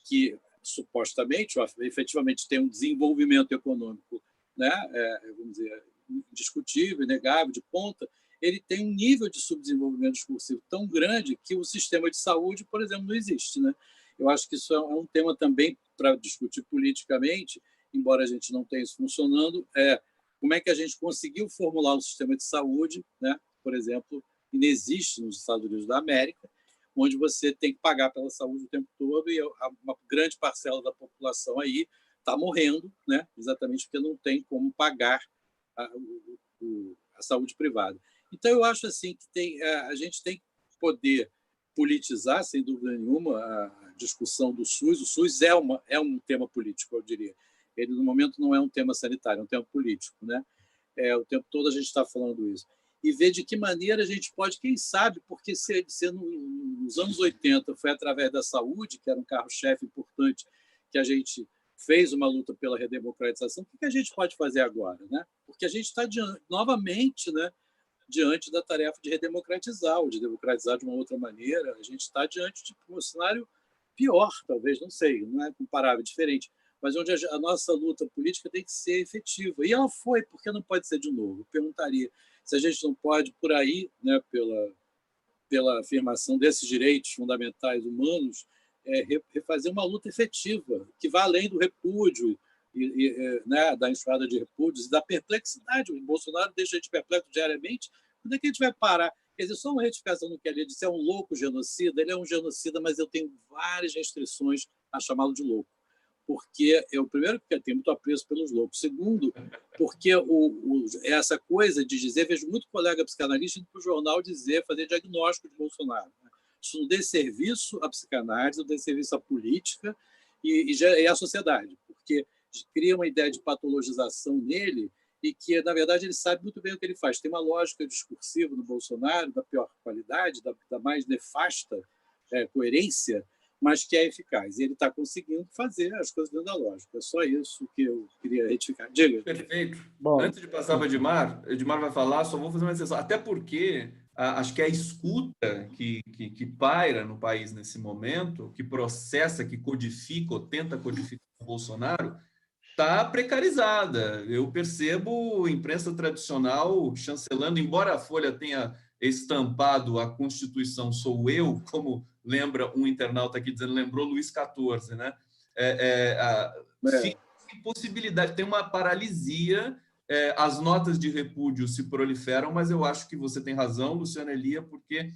[SPEAKER 3] que supostamente, efetivamente, tem um desenvolvimento econômico né, vamos dizer, indiscutível, inegável, de ponta, ele tem um nível de subdesenvolvimento discursivo tão grande que o sistema de saúde, por exemplo, não existe, né? Eu acho que isso é um tema também para discutir politicamente, embora a gente não tenha isso funcionando, como é que a gente conseguiu formular um sistema de saúde, né? Por exemplo, inexiste nos Estados Unidos da América, onde você tem que pagar pela saúde o tempo todo e uma grande parcela da população aí está morrendo, né? Exatamente porque não tem como pagar a saúde privada. Então, eu acho assim que a gente tem que poder politizar, sem dúvida nenhuma, a discussão do SUS. O SUS é um tema político, eu diria. Ele, no momento, não é um tema sanitário, é um tema político, né? O tempo todo a gente está falando isso. E ver de que maneira a gente pode, quem sabe, porque se nos anos 80 foi através da saúde, que era um carro-chefe importante, que a gente fez uma luta pela redemocratização, o que a gente pode fazer agora, né? Porque a gente está novamente, né, diante da tarefa de redemocratizar, ou de democratizar de uma outra maneira. A gente está diante de um cenário pior, talvez, não sei, não é comparável, diferente, mas onde a nossa luta política tem que ser efetiva. E ela foi, por que não pode ser de novo? Eu perguntaria se a gente não pode, por aí, né, pela afirmação desses direitos fundamentais humanos, refazer uma luta efetiva, que vá além do repúdio, né, da enxurrada de repúdios e da perplexidade. O Bolsonaro deixa a gente perplexo diariamente. Quando é que a gente vai parar? Quer dizer, só uma retificação do que ele disse, é um louco genocida, ele é um genocida, mas eu tenho várias restrições a chamá-lo de louco. Porque, primeiro, porque eu tenho muito apreço pelos loucos. Segundo, porque essa coisa de dizer, vejo muito colega psicanalista indo para o jornal fazer diagnóstico de Bolsonaro. Né? Isso não desserviço à psicanálise, não desserviço à política e à sociedade, porque cria uma ideia de patologização nele e que, na verdade, ele sabe muito bem o que ele faz. Tem uma lógica discursiva no Bolsonaro, da pior qualidade, da mais nefasta coerência, mas que é eficaz. E ele está conseguindo fazer as coisas dentro da lógica. É só isso que eu queria retificar. Diga.
[SPEAKER 1] Perfeito.
[SPEAKER 2] Bom,
[SPEAKER 1] antes de passar para o Edmar vai falar, só vou fazer uma exceção. Até porque acho que a escuta que paira no país nesse momento, que processa, que codifica ou tenta codificar o Bolsonaro, está precarizada. Eu percebo a imprensa tradicional chancelando, embora a Folha tenha estampado a Constituição sou eu, como lembra um internauta aqui dizendo, lembrou Luís XIV, né? Fica sem possibilidade, tem uma paralisia, as notas de repúdio se proliferam, mas eu acho que você tem razão, Luciana Elia, porque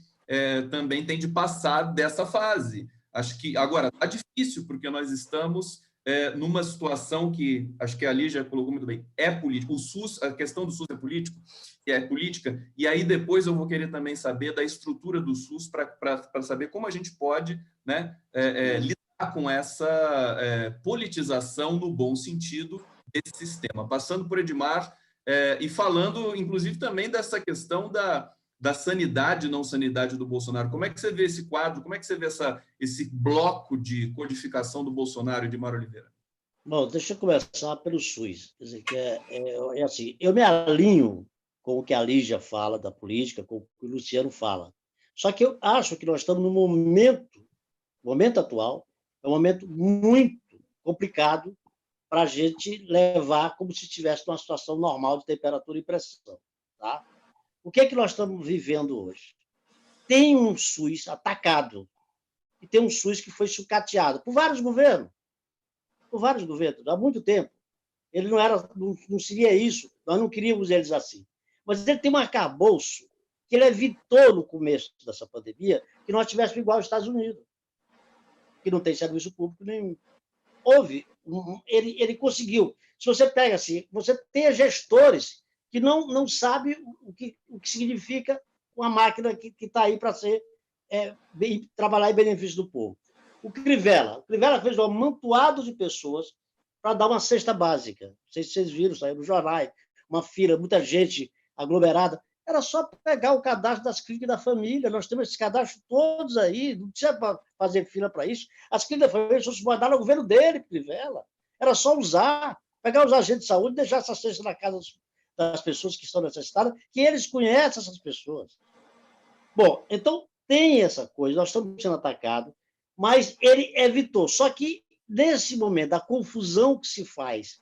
[SPEAKER 1] também tem de passar dessa fase. Acho que agora está difícil, porque nós estamos numa situação que, acho que a Lígia colocou muito bem, é política. O SUS, a questão do SUS é política, e aí depois eu vou querer também saber da estrutura do SUS para saber como a gente pode, né, lidar com essa politização no bom sentido desse sistema. Passando por Edmar, e falando, inclusive, também dessa questão da sanidade e não sanidade do Bolsonaro. Como é que você vê esse quadro? Como é que você vê esse bloco de codificação do Bolsonaro, Edmar Oliveira?
[SPEAKER 2] Bom, deixa eu começar pelo SUS. Quer dizer, que é assim, eu me alinho com o que a Lígia fala da política, com o que o Luciano fala. Só que eu acho que nós estamos no momento atual, é um momento muito complicado para a gente levar como se estivesse numa situação normal de temperatura e pressão. Tá? O que é que nós estamos vivendo hoje? Tem um SUS atacado e tem um SUS que foi sucateado por vários governos, há muito tempo. Ele não seria isso, nós não queríamos eles assim. Mas ele tem um arcabouço que ele evitou no começo dessa pandemia que nós tivéssemos igual aos Estados Unidos, que não tem serviço público nenhum. Ele conseguiu. Se você pega assim, você tem gestores que não sabem o que significa uma máquina que está aí para trabalhar em benefício do povo. O Crivella fez um amontoado de pessoas para dar uma cesta básica. Não sei se vocês viram, saiu no jornal, uma fila, muita gente aglomerada. Era só pegar o cadastro das clínicas da família. Nós temos esses cadastros todos aí, não precisa fazer fila para isso. As clínicas da família só se mandaram ao governo dele, Crivella. Era só usar, pegar os agentes de saúde e deixar essa cesta na casa das pessoas que estão necessitadas, que eles conhecem essas pessoas. Bom, então tem essa coisa, nós estamos sendo atacados, mas ele evitou. Só que, nesse momento, a confusão que se faz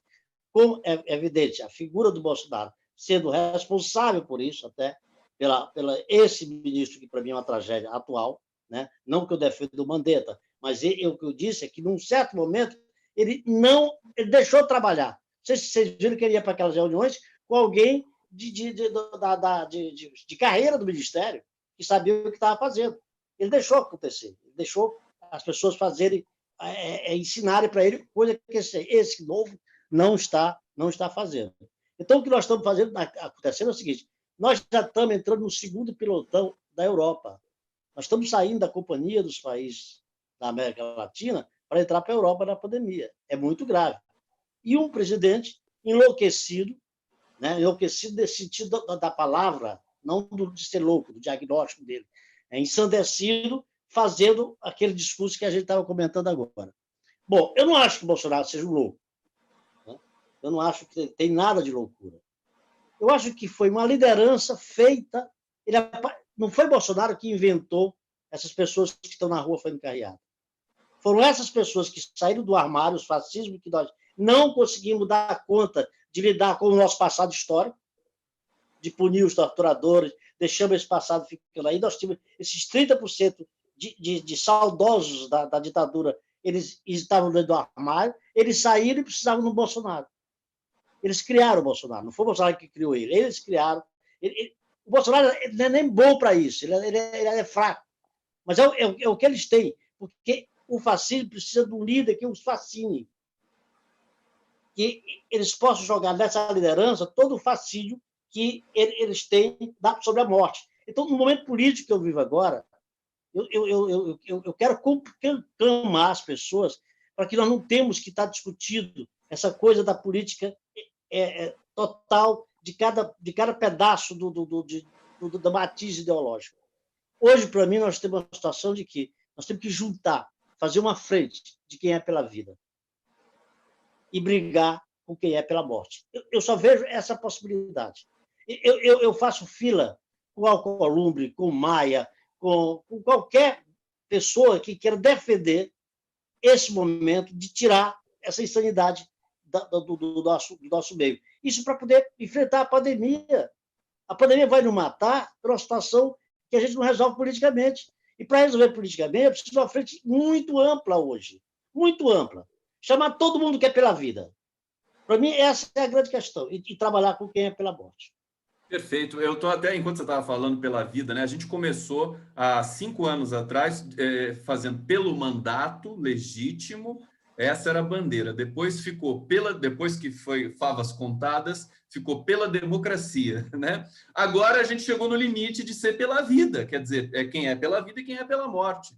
[SPEAKER 2] como é evidente, a figura do Bolsonaro sendo responsável por isso, até pela esse ministro, que para mim é uma tragédia atual, né? Não que eu defenda o Mandetta, mas o que eu disse é que, num certo momento, ele deixou de trabalhar. Vocês viram que ele ia para aquelas reuniões com alguém de carreira do Ministério, que sabia o que estava fazendo. Ele deixou acontecer, ele deixou as pessoas fazerem, ensinarem para ele coisa que esse novo não está fazendo. Então, o que nós estamos fazendo, acontecendo é o seguinte: nós já estamos entrando no segundo pilotão da Europa. Nós estamos saindo da companhia dos países da América Latina para entrar para a Europa na pandemia. É muito grave. E um presidente enlouquecido, né? Enlouquecido nesse sentido da palavra, não de ser louco, do diagnóstico dele, ensandecido, fazendo aquele discurso que a gente estava comentando agora. Bom, eu não acho que o Bolsonaro seja um louco. Né? Eu não acho que tem nada de loucura. Eu acho que foi uma liderança feita. Não foi Bolsonaro que inventou essas pessoas que estão na rua fazendo carreata. Foram essas pessoas que saíram do armário, os fascismos, que nós não conseguimos dar conta de lidar com o nosso passado histórico, de punir os torturadores, deixamos esse passado ficando aí. Nós tivemos esses 30% de saudosos da ditadura, eles estavam dentro do armário, eles saíram e precisavam do Bolsonaro. Eles criaram o Bolsonaro, não foi o Bolsonaro que criou ele, eles criaram. O Bolsonaro não é nem bom para isso, ele é fraco. Mas é o que eles têm, porque o fascismo precisa de um líder que os fascine, que eles possam jogar nessa liderança todo o fascínio que eles têm sobre a morte. Então, no momento político que eu vivo agora, eu quero clamar as pessoas para que nós não temos que estar discutindo essa coisa da política total de cada pedaço do matiz ideológico. Hoje, para mim, nós temos uma situação de que nós temos que juntar, fazer uma frente de quem é pela vida e brigar com quem é pela morte. Eu só vejo essa possibilidade. Eu faço fila com Alcolumbre, com Maia, com qualquer pessoa que queira defender esse momento de tirar essa insanidade do nosso meio. Isso para poder enfrentar a pandemia. A pandemia vai nos matar por uma situação que a gente não resolve politicamente. E para resolver politicamente, é preciso uma frente muito ampla hoje. Muito ampla. Chamar todo mundo que é pela vida. Para mim, essa é a grande questão. E trabalhar com quem é pela morte.
[SPEAKER 1] Perfeito. Eu estou até, enquanto você estava falando pela vida, né? A gente começou há 5 anos atrás fazendo pelo mandato legítimo, essa era a bandeira. Depois depois que foi favas contadas, ficou pela democracia, né? Agora a gente chegou no limite de ser pela vida, quer dizer, quem é pela vida e quem é pela morte.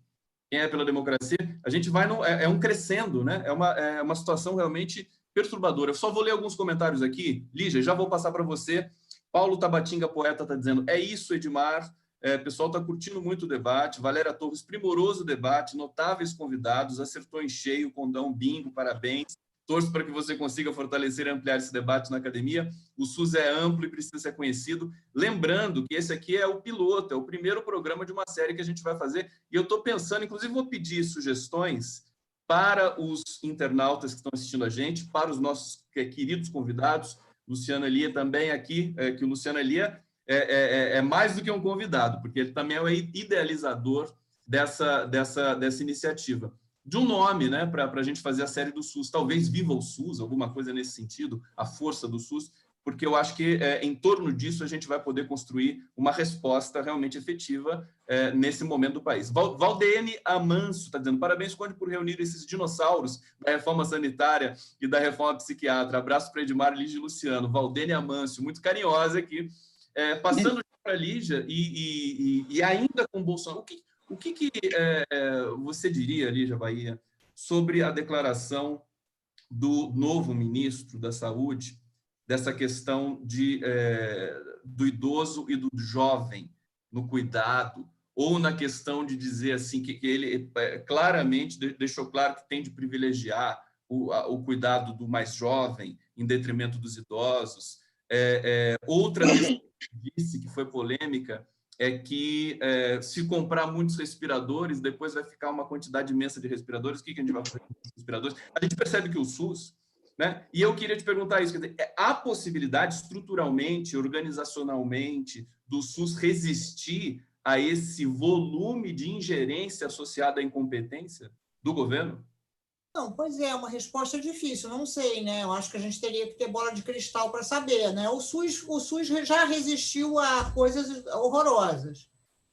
[SPEAKER 1] Quem é pela democracia, a gente vai um crescendo, né? É uma situação realmente perturbadora. Eu só vou ler alguns comentários aqui. Lígia, já vou passar para você. Paulo Tabatinga, poeta, está dizendo: é isso, Edmar. O pessoal está curtindo muito o debate. Valéria Torres, primoroso debate, notáveis convidados, acertou em cheio, condão, bingo, parabéns. Torço para que você consiga fortalecer e ampliar esse debate na academia. O SUS é amplo e precisa ser conhecido. Lembrando que esse aqui é o piloto, é o primeiro programa de uma série que a gente vai fazer. E eu estou pensando, inclusive vou pedir sugestões para os internautas que estão assistindo a gente, para os nossos queridos convidados. Luciano Elia também aqui, que o Luciano Elia é mais do que um convidado, porque ele também é o idealizador dessa iniciativa. De um nome, né, para a gente fazer a série do SUS, talvez Viva o SUS, alguma coisa nesse sentido, a força do SUS, porque eu acho que em torno disso a gente vai poder construir uma resposta realmente efetiva nesse momento do país. Valdene Amanso está dizendo: parabéns, Conde, por reunir esses dinossauros da reforma sanitária e da reforma psiquiátrica. Abraço para Edmar, Lígia e Luciano. Valdene Amanso, muito carinhosa aqui. Passando para a Lígia e ainda com o Bolsonaro, o que você diria, Lígia Bahia, sobre a declaração do novo ministro da Saúde, dessa questão do idoso e do jovem no cuidado, ou na questão de dizer assim que ele claramente deixou claro que tem de privilegiar o cuidado do mais jovem em detrimento dos idosos. Outra questão que disse que foi polêmica é que se comprar muitos respiradores, depois vai ficar uma quantidade imensa de respiradores. O que a gente vai fazer com os respiradores? A gente percebe que o SUS né? E eu queria te perguntar isso, quer dizer, há possibilidade estruturalmente, organizacionalmente, do SUS resistir a esse volume de ingerência associada à incompetência do governo?
[SPEAKER 4] Não, pois é, uma resposta difícil, não sei, né? Eu acho que a gente teria que ter bola de cristal para saber, né? O SUS já resistiu a coisas horrorosas,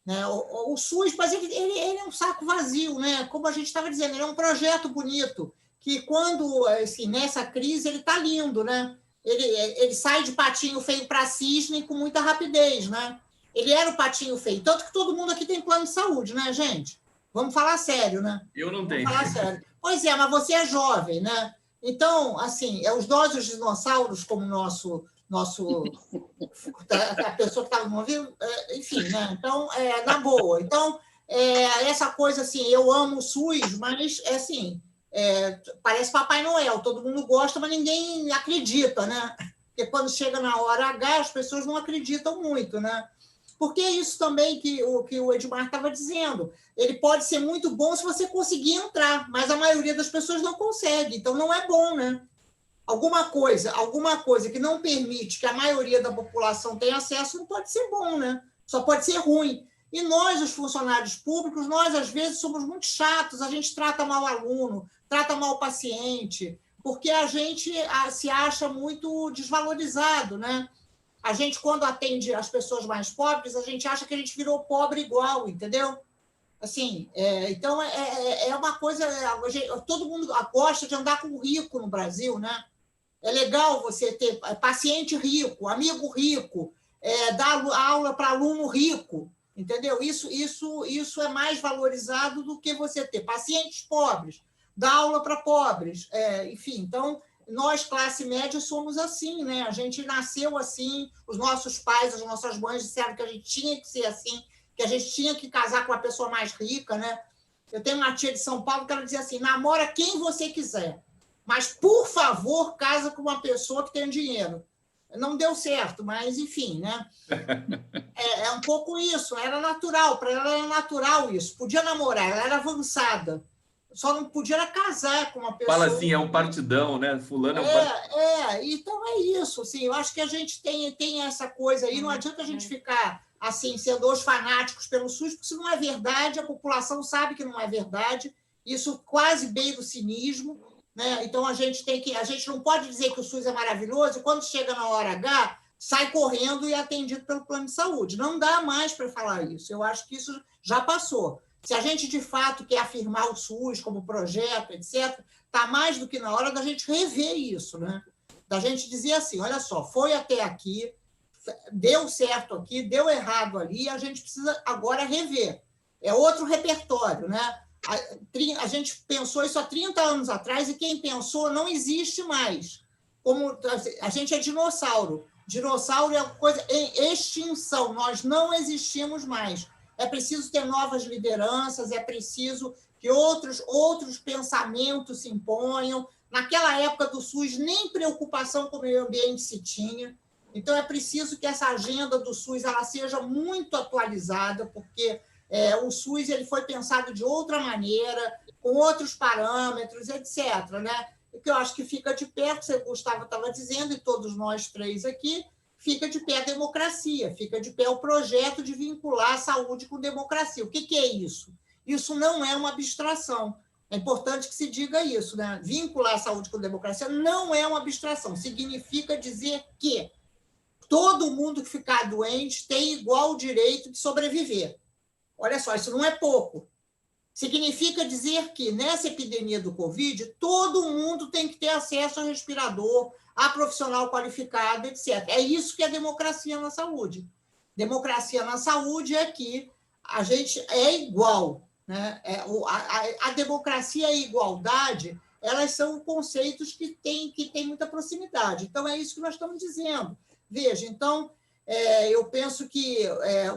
[SPEAKER 4] né? O SUS, mas ele é um saco vazio, né? Como a gente estava dizendo, ele é um projeto bonito, que quando, assim, nessa crise, ele está lindo, né? Ele sai de patinho feio para cisne com muita rapidez, né? Ele era o patinho feio, tanto que todo mundo aqui tem plano de saúde, né, gente? Vamos falar sério, né?
[SPEAKER 1] Eu não
[SPEAKER 4] Vamos
[SPEAKER 1] tenho.
[SPEAKER 4] falar sério. Pois é, mas você é jovem, né? Então, assim, nós, os dinossauros, como a pessoa que estava no ouvido, enfim, né? Então, na boa. Então, essa coisa assim, eu amo o SUS, mas assim, parece Papai Noel, todo mundo gosta, mas ninguém acredita, né? Porque quando chega na hora H, as pessoas não acreditam muito, né? Porque é isso também que o Edmar estava dizendo. Ele pode ser muito bom se você conseguir entrar, mas a maioria das pessoas não consegue, então não é bom, né? Alguma coisa que não permite que a maioria da população tenha acesso não pode ser bom, né? Só pode ser ruim. E nós, os funcionários públicos, nós, às vezes, somos muito chatos, a gente trata mal o aluno, trata mal o paciente, porque a gente se acha muito desvalorizado, né? A gente, quando atende as pessoas mais pobres, a gente acha que a gente virou pobre igual, entendeu? Assim, então, é uma coisa... todo mundo gosta de andar com o rico no Brasil, né? É legal você ter paciente rico, amigo rico, dar aula para aluno rico, entendeu? Isso é mais valorizado do que você ter pacientes pobres, dar aula para pobres, enfim. Então, nós, classe média, somos assim, né? A gente nasceu assim, os nossos pais, as nossas mães disseram que a gente tinha que ser assim, que a gente tinha que casar com a pessoa mais rica, né? Eu tenho uma tia de São Paulo que ela dizia assim, namora quem você quiser, mas, por favor, casa com uma pessoa que tem dinheiro. Não deu certo, mas, enfim, né? É um pouco isso, era natural, para ela era natural isso. Podia namorar, ela era avançada. Só não podia casar com uma pessoa...
[SPEAKER 1] Fala assim, é um partidão, né? Fulano é um partidão.
[SPEAKER 4] Então é isso. Assim, eu acho que a gente tem essa coisa aí, não adianta a gente ficar assim, sendo os fanáticos pelo SUS, porque isso não é verdade, a população sabe que não é verdade, isso quase beira o cinismo, né? Então a gente não pode dizer que o SUS é maravilhoso e quando chega na hora H, sai correndo e é atendido pelo plano de saúde. Não dá mais para falar isso. Eu acho que isso já passou. Se a gente, de fato, quer afirmar o SUS como projeto, etc., está mais do que na hora da gente rever isso, né? Da gente dizer assim, olha só, foi até aqui, deu certo aqui, deu errado ali, a gente precisa agora rever. É outro repertório, né? A gente pensou isso há 30 anos atrás e quem pensou não existe mais. Como a gente é dinossauro. Dinossauro é uma coisa em extinção, nós não existimos mais. É preciso ter novas lideranças, é preciso que outros pensamentos se imponham. Naquela época do SUS, nem preocupação com o meio ambiente se tinha. Então, é preciso que essa agenda do SUS ela seja muito atualizada, porque o SUS ele foi pensado de outra maneira, com outros parâmetros, etc., né? O que eu acho que fica de pé, que o Gustavo estava dizendo, e todos nós três aqui, fica de pé a democracia, fica de pé o projeto de vincular a saúde com democracia. O que é isso? Isso não é uma abstração. É importante que se diga isso, né? Vincular a saúde com democracia não é uma abstração. Significa dizer que todo mundo que ficar doente tem igual direito de sobreviver. Olha só, isso não é pouco. Significa dizer que, nessa epidemia do Covid, todo mundo tem que ter acesso a respirador, a profissional qualificado, etc. É isso que é democracia na saúde. Democracia na saúde é que a gente é igual, né? A democracia e a igualdade, elas são conceitos que têm muita proximidade. Então, é isso que nós estamos dizendo. Veja, então, eu penso que,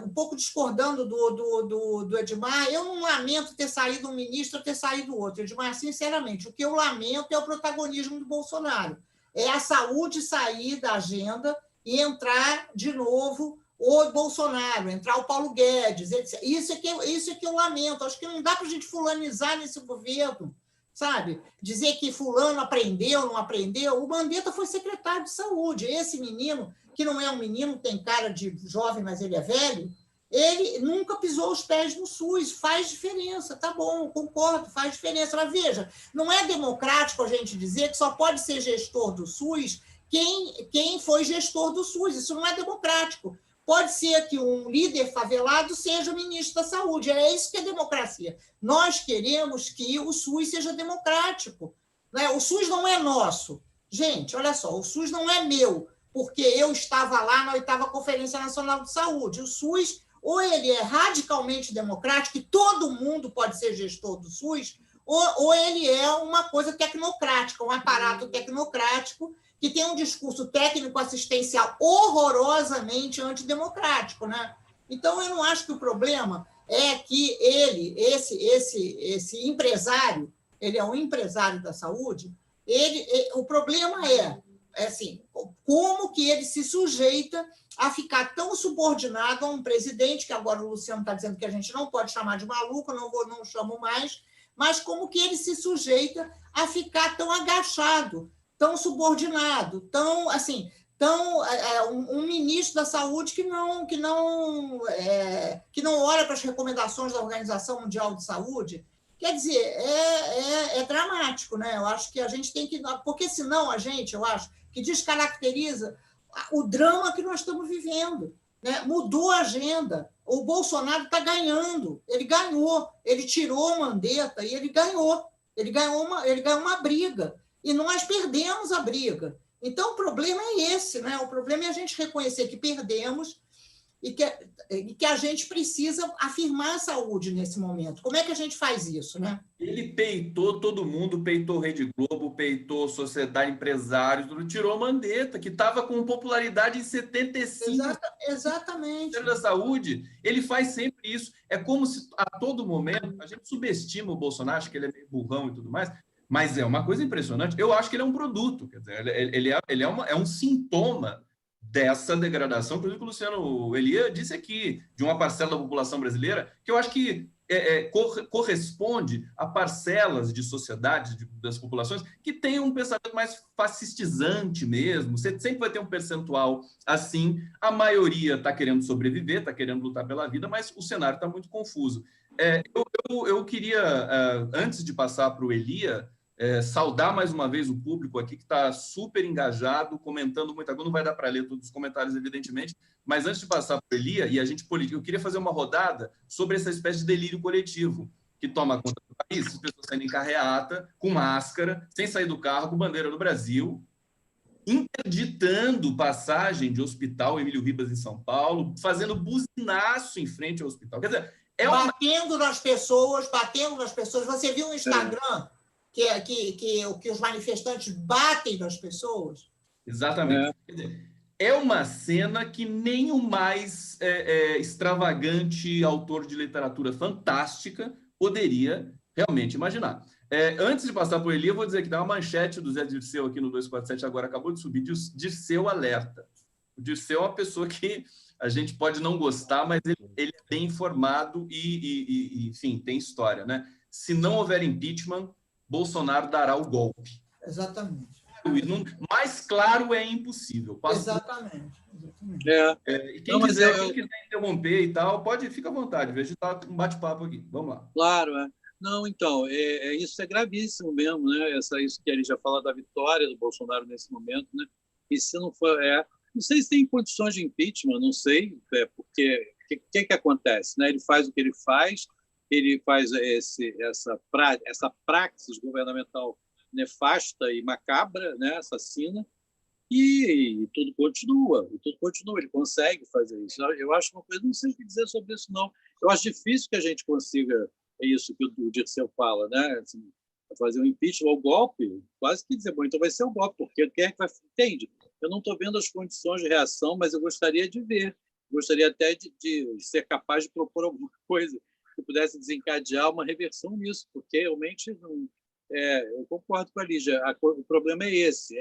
[SPEAKER 4] um pouco discordando do Edmar, eu não lamento ter saído um ministro ou ter saído outro. Edmar, sinceramente, o que eu lamento é o protagonismo do Bolsonaro. É a saúde sair da agenda e entrar de novo o Bolsonaro, entrar o Paulo Guedes, etc. Isso é que eu lamento. Acho que não dá para a gente fulanizar nesse governo. sabe? Dizer que fulano aprendeu, não aprendeu. O Mandetta foi secretário de saúde. Esse menino, que não é um menino, tem cara de jovem, mas ele é velho, ele nunca pisou os pés no SUS. Faz diferença, tá bom, concordo, faz diferença. Mas veja, não é democrático a gente dizer que só pode ser gestor do SUS quem foi gestor do SUS. Isso não é democrático. Pode ser que um líder favelado seja ministro da Saúde. É isso que é democracia. Nós queremos que o SUS seja democrático, né? O SUS não é nosso. Gente, olha só, o SUS não é meu, porque eu estava lá na 8ª Conferência Nacional de Saúde. O SUS, ou ele é radicalmente democrático, e todo mundo pode ser gestor do SUS, ou ele é uma coisa tecnocrática, um aparato tecnocrático que tem um discurso técnico-assistencial horrorosamente antidemocrático, né? Então, eu não acho que o problema é que esse empresário, ele é um empresário da saúde, o problema é assim, como que ele se sujeita a ficar tão subordinado a um presidente, que agora o Luciano está dizendo que a gente não pode chamar de maluco, não chamo mais, mas como que ele se sujeita a ficar tão agachado, tão subordinado, tão assim, um ministro da Saúde que não olha para as recomendações da Organização Mundial de Saúde. Quer dizer, é dramático, né? Eu acho que a gente tem que... Porque senão eu acho que descaracteriza o drama que nós estamos vivendo, né? Mudou a agenda. O Bolsonaro está ganhando. Ele ganhou. Ele tirou o Mandetta e ele ganhou. Ele ganhou uma briga. E nós perdemos a briga. Então, o problema é esse, né? O problema é a gente reconhecer que perdemos e que a gente precisa afirmar a saúde nesse momento. Como é que a gente faz isso, né?
[SPEAKER 1] Ele peitou todo mundo, peitou Rede Globo, peitou Sociedade Empresários, tirou Mandetta, que estava com popularidade em 75%.
[SPEAKER 4] Exatamente.
[SPEAKER 1] Da saúde, ele faz sempre isso. É como se a todo momento a gente subestima o Bolsonaro, acha que ele é meio burrão e tudo mais, mas é uma coisa impressionante. Eu acho que ele é um produto, quer dizer, ele é um sintoma dessa degradação. Por exemplo, o Luciano Elia disse aqui, de uma parcela da população brasileira, que eu acho que corresponde a parcelas de sociedade, das populações, que têm um pensamento mais fascistizante mesmo. Você sempre vai ter um percentual assim. A maioria está querendo sobreviver, está querendo lutar pela vida, mas o cenário está muito confuso. Eu queria, antes de passar para o Elia, saudar mais uma vez o público aqui que está super engajado, comentando muita coisa. Não vai dar para ler todos os comentários, evidentemente, mas antes de passar para o Elia e a gente política, eu queria fazer uma rodada sobre essa espécie de delírio coletivo que toma conta do país, as pessoas saindo em carreata, com máscara, sem sair do carro, com bandeira do Brasil, interditando passagem de hospital Emílio Ribas em São Paulo, fazendo buzinaço em frente ao hospital. Quer dizer,
[SPEAKER 4] batendo nas pessoas. Você viu no Instagram que os manifestantes batem nas pessoas?
[SPEAKER 1] Exatamente. Quer dizer, é uma cena que nem o mais extravagante autor de literatura fantástica poderia realmente imaginar. Antes de passar por ele, eu vou dizer que dá uma manchete do Zé Dirceu aqui no 247, agora acabou de subir, Dirceu alerta. O Dirceu é uma pessoa que a gente pode não gostar, mas ele é bem informado e, enfim, tem história, né? Se não houver impeachment, Bolsonaro dará o golpe.
[SPEAKER 4] Exatamente.
[SPEAKER 1] Mais claro é impossível.
[SPEAKER 4] Exatamente.
[SPEAKER 1] E quem quiser interromper e tal, fica à vontade. Veja, está um bate-papo aqui. Vamos lá.
[SPEAKER 3] Claro, Não, então, isso é gravíssimo mesmo, né? Isso que ele já fala da vitória do Bolsonaro nesse momento, né? E se não for... não sei se tem condições de impeachment, não sei, porque o que acontece, né? Ele faz o que ele faz essa praxis governamental nefasta e macabra, né? Assassina, e tudo continua, ele consegue fazer isso. Eu acho uma coisa, não sei o que dizer sobre isso, não. Eu acho difícil que a gente consiga isso que o Dirceu fala, né? Assim, fazer um impeachment ou golpe, quase que dizer, bom, então vai ser um golpe, porque quem é que vai... Entende? Eu não estou vendo as condições de reação, mas eu gostaria de ver. Gostaria até de ser capaz de propor alguma coisa que pudesse desencadear uma reversão nisso, porque realmente não... eu concordo com a Lígia, o problema é esse.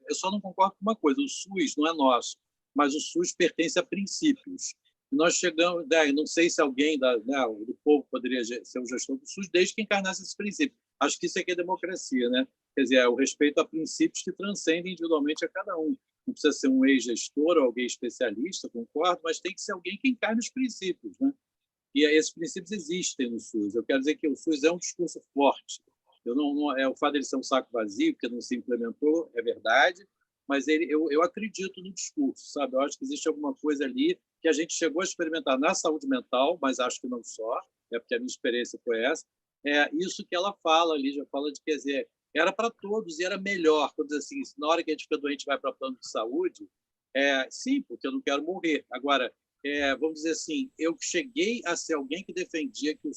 [SPEAKER 3] Eu só não concordo com uma coisa, o SUS não é nosso, mas o SUS pertence a princípios. E nós chegamos, não sei se alguém do povo poderia ser o gestor do SUS desde que encarnasse esse princípio. Acho que isso é que é democracia, né? Quer dizer, é o respeito a princípios que transcendem individualmente a cada um. Não precisa ser um ex-gestor ou alguém especialista, concordo, mas tem que ser alguém que encarne os princípios, né? E esses princípios existem no SUS. Eu quero dizer que o SUS é um discurso forte. É o fato dele ser um saco vazio, porque não se implementou, é verdade, mas eu acredito no discurso, sabe? Eu acho que existe alguma coisa ali que a gente chegou a experimentar na saúde mental, mas acho que não só, porque a minha experiência foi essa. É isso que ela fala ali, já fala de, quer dizer, era para todos e era melhor. Quando diz assim, na hora que a gente fica doente vai para plano de saúde, sim, porque eu não quero morrer. Agora, vamos dizer assim, eu cheguei a ser alguém que defendia que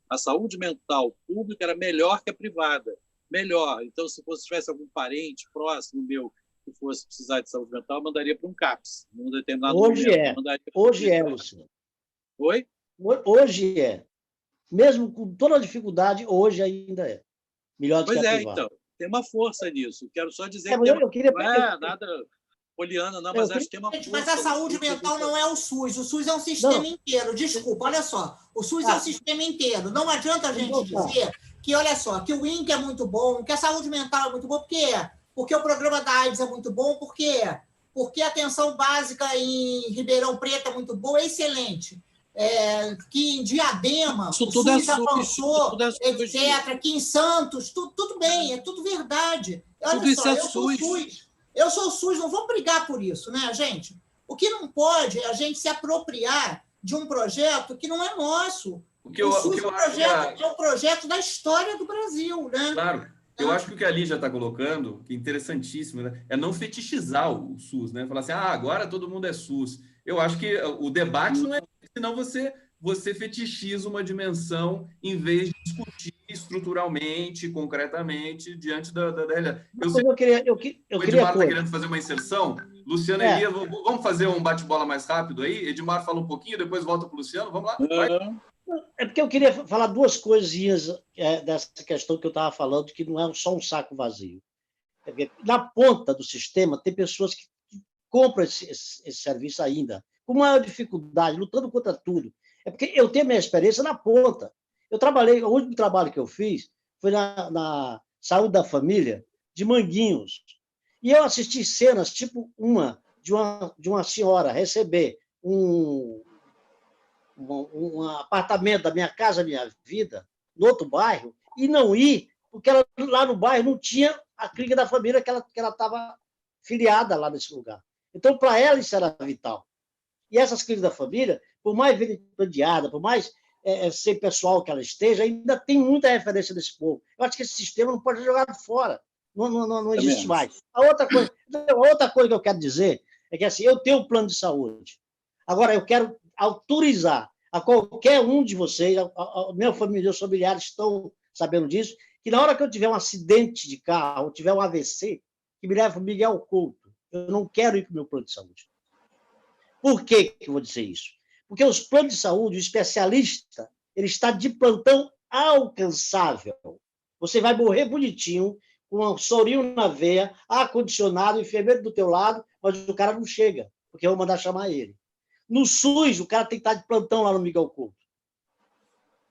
[SPEAKER 3] a saúde mental pública era melhor que a privada. Melhor. Então, se tivesse algum parente próximo meu que fosse precisar de saúde mental, eu mandaria para um CAPS, num determinado
[SPEAKER 2] Hoje
[SPEAKER 3] momento.
[SPEAKER 2] Hoje Luciano.
[SPEAKER 3] Oi?
[SPEAKER 2] Hoje é. Mesmo com toda a dificuldade, hoje ainda é. Melhor do que a privada.
[SPEAKER 3] Então, tem uma força nisso. Quero só dizer que
[SPEAKER 2] eu queria...
[SPEAKER 3] não é nada poliana, não, mas acho que tem uma força.
[SPEAKER 4] Mas a saúde mental não é o SUS. O SUS é um sistema inteiro. Desculpa, olha só. O SUS é um sistema inteiro. Não adianta a gente dizer que, olha só, que o INCA é muito bom, que a saúde mental é muito boa. Por quê? Porque o programa da AIDS é muito bom. Por quê? Porque a atenção básica em Ribeirão Preto é muito boa, é excelente. Que em Diadema,
[SPEAKER 3] isso
[SPEAKER 4] o
[SPEAKER 3] tudo
[SPEAKER 4] SUS avançou, etc., que em Santos, tudo bem, é tudo verdade. Olha
[SPEAKER 3] tudo
[SPEAKER 4] só,
[SPEAKER 3] isso é SUS.
[SPEAKER 4] Eu sou o SUS, não vamos brigar por isso, né, gente? O que não pode é a gente se apropriar de um projeto que não é nosso. O SUS é um projeto da história do Brasil, né?
[SPEAKER 1] Claro. Eu acho que o que a Lígia está colocando, que é interessantíssimo, né, é não fetichizar o SUS, né? Falar assim, agora todo mundo é SUS. Eu acho que o debate não é, senão você fetichiza uma dimensão em vez de discutir estruturalmente, concretamente, diante da realidade. O Edmar está querendo fazer uma inserção. Luciano e Elias, vamos fazer um bate-bola mais rápido aí? Edmar fala um pouquinho, depois volta para o Luciano. Vamos lá? Vai.
[SPEAKER 2] É porque eu queria falar duas coisinhas dessa questão que eu estava falando, que não é só um saco vazio. Na ponta do sistema, tem pessoas que compram esse serviço ainda, com maior dificuldade, lutando contra tudo. É porque eu tenho minha experiência na ponta. O último trabalho que eu fiz foi na saúde da família, de Manguinhos. E eu assisti cenas, tipo de uma senhora receber um apartamento da Minha Casa Minha Vida, no outro bairro, e não ir, porque lá no bairro não tinha a clínica da família que ela estava filiada lá nesse lugar. Então, para ela, isso era vital. E essas clínicas da família, por mais vilipendiada, por mais sem pessoal que ela esteja, ainda tem muita referência desse povo. Eu acho que esse sistema não pode ser jogado fora. Não existe mais. A outra coisa que eu quero dizer é que assim, eu tenho um plano de saúde. Agora, eu quero autorizar a qualquer um de vocês, meus familiares estão sabendo disso, que na hora que eu tiver um acidente de carro, ou tiver um AVC, que me leve para o Miguel Couto. Eu não quero ir para o meu plano de saúde. Por que eu vou dizer isso? Porque os planos de saúde, o especialista, ele está de plantão alcançável. Você vai morrer bonitinho, com um sorinho na veia, ar-condicionado, enfermeiro do teu lado, mas o cara não chega, porque eu vou mandar chamar ele. No SUS, o cara tem que estar de plantão lá no Miguel Couto.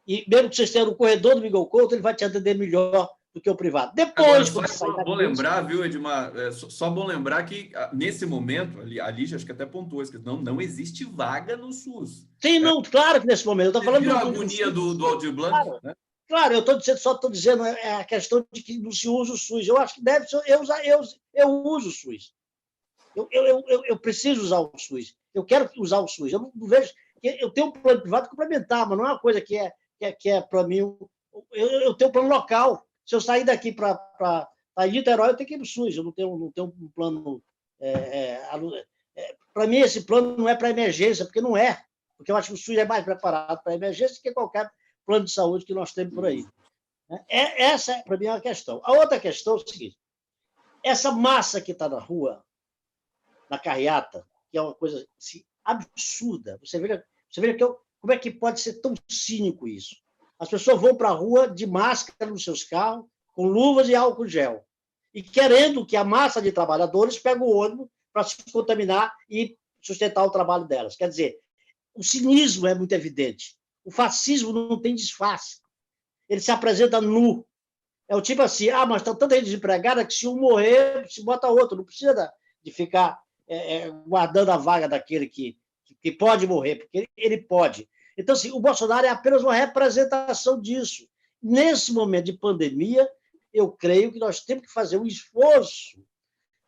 [SPEAKER 2] E mesmo que você esteja no corredor do Miguel Couto, ele vai te atender melhor do que o privado. Depois,
[SPEAKER 1] bom lembrar, viu, Edmar? Só bom lembrar que, nesse momento, a Lígia acho que até pontuou isso, que não existe vaga no SUS.
[SPEAKER 2] Sim, não, claro que nesse momento. Eu estou falando
[SPEAKER 1] a agonia do Aldir Blanc,
[SPEAKER 2] claro,
[SPEAKER 1] né?
[SPEAKER 2] Claro, eu só estou dizendo a questão de que não se usa o SUS. Eu acho que deve ser. Eu uso o SUS. Eu preciso usar o SUS. Eu quero usar o SUS. Eu não vejo. Eu tenho um plano privado complementar, mas não é uma coisa que é para mim. Eu tenho um plano local. Se eu sair daqui para Niterói, eu tenho que ir no SUS. Eu não tenho um plano. Para mim, esse plano não é para emergência, porque não é. Porque eu acho que o SUS é mais preparado para emergência do que qualquer plano de saúde que nós temos por aí. Essa, para mim, é uma questão. A outra questão é o seguinte: essa massa que está na rua, na carreata, que é uma coisa assim, absurda. Você veja como é que pode ser tão cínico isso. As pessoas vão para a rua de máscara nos seus carros, com luvas e álcool gel, e querendo que a massa de trabalhadores pegue o ônibus para se contaminar e sustentar o trabalho delas. Quer dizer, o cinismo é muito evidente. O fascismo não tem disfarce. Ele se apresenta nu. É o tipo assim, mas está tanta gente desempregada que se um morrer, se bota outro. Não precisa de ficar guardando a vaga daquele que pode morrer, porque ele pode. Então, assim, o Bolsonaro é apenas uma representação disso. Nesse momento de pandemia, eu creio que nós temos que fazer um esforço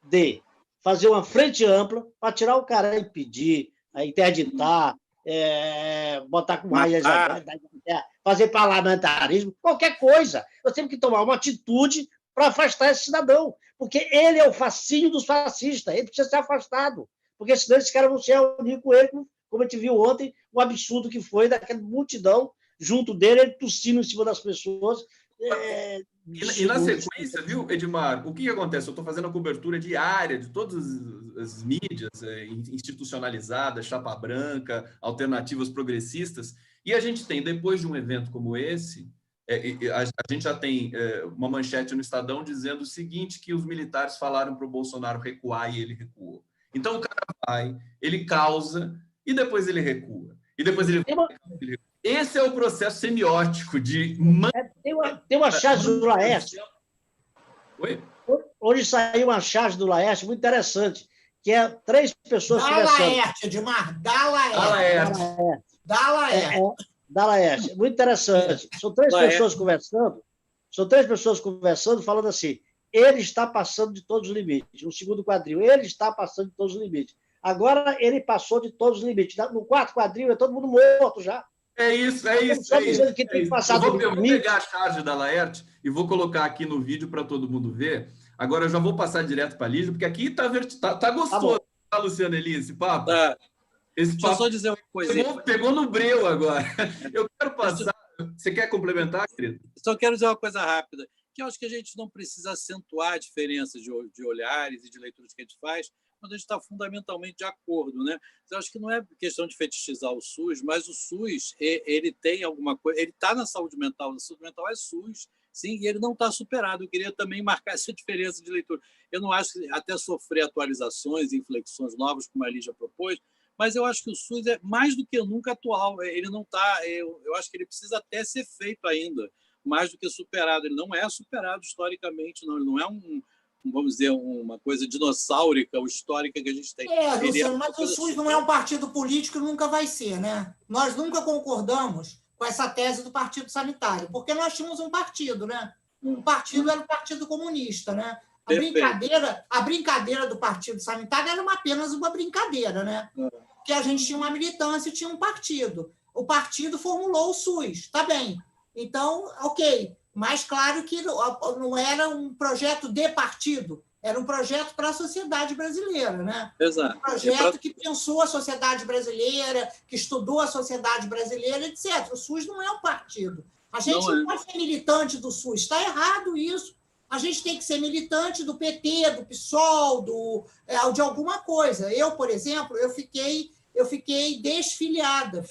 [SPEAKER 2] de fazer uma frente ampla para tirar o cara, impedir, interditar, botar com raiz, fazer parlamentarismo, qualquer coisa. Nós temos que tomar uma atitude para afastar esse cidadão, porque ele é o fascínio dos fascistas, ele precisa ser afastado, porque senão esses caras vão se reunir com ele, como a gente viu ontem, o absurdo que foi daquela multidão junto dele, ele tossindo em cima das pessoas.
[SPEAKER 1] E na sequência, viu, Edmar, o que acontece? Eu estou fazendo a cobertura diária de todas as mídias institucionalizadas, chapa branca, alternativas progressistas, e a gente tem, depois de um evento como esse, a gente já tem uma manchete no Estadão dizendo o seguinte, que os militares falaram para o Bolsonaro recuar e ele recuou. Então o cara vai, ele causa, e depois ele recua. E depois ele recua. Esse é o processo semiótico de...
[SPEAKER 2] Tem uma charge do Laerte.
[SPEAKER 1] Oi?
[SPEAKER 2] Hoje saiu uma charge do Laerte muito interessante, que é 3 pessoas conversando.
[SPEAKER 4] Laerte, Edmar, da Laerte.
[SPEAKER 2] Muito interessante. São 3 pessoas conversando. São 3 pessoas conversando, falando assim, ele está passando de todos os limites. No segundo quadril, ele está passando de todos os limites. Agora ele passou de todos os limites. No 4º quadril, é todo mundo morto já.
[SPEAKER 1] É isso.
[SPEAKER 2] Dizendo que tem que passar
[SPEAKER 1] eu vou pegar a charge da Laerte e vou colocar aqui no vídeo para todo mundo ver. Agora eu já vou passar direto para a Lígia, porque aqui tá gostoso, tá, Luciano Eli, esse papo?
[SPEAKER 3] Tá.
[SPEAKER 1] Esse
[SPEAKER 3] Deixa eu só dizer uma coisa.
[SPEAKER 1] Pegou no breu agora. Eu quero passar... Você quer complementar, querido?
[SPEAKER 3] Só quero dizer uma coisa rápida, que eu acho que a gente não precisa acentuar a diferença de olhares e de leituras que a gente faz, quando a gente está fundamentalmente de acordo, né? Eu acho que não é questão de fetichizar o SUS, mas o SUS, ele tem alguma coisa... Ele está na saúde mental, a saúde mental é SUS, sim, e ele não está superado. Eu queria também marcar essa diferença de leitura. Eu não acho que até sofrer atualizações e inflexões novas, como a Lígia propôs, mas eu acho que o SUS é mais do que nunca atual. Ele não está... Eu acho que ele precisa até ser feito ainda, mais do que superado. Ele não é superado historicamente, não. Ele não é vamos dizer, uma coisa dinossáurica ou histórica que a gente tem.
[SPEAKER 4] Luciano, mas o SUS não é um partido político e nunca vai ser, né? Nós nunca concordamos com essa tese do Partido Sanitário, porque nós tínhamos um partido, né? O partido era o Partido Comunista, né? A brincadeira do Partido Sanitário era apenas uma brincadeira, né? Porque a gente tinha uma militância e tinha um partido. O partido formulou o SUS, tá bem. Então, ok. Mas claro que não era um projeto de partido, era um projeto para a sociedade brasileira, né?
[SPEAKER 3] Exato.
[SPEAKER 4] Um projeto que pensou a sociedade brasileira, que estudou a sociedade brasileira, etc. O SUS não é um partido. A gente não pode ser militante do SUS, está errado isso. A gente tem que ser militante do PT, do PSOL, de alguma coisa. Eu, por exemplo, eu fiquei desfiliada,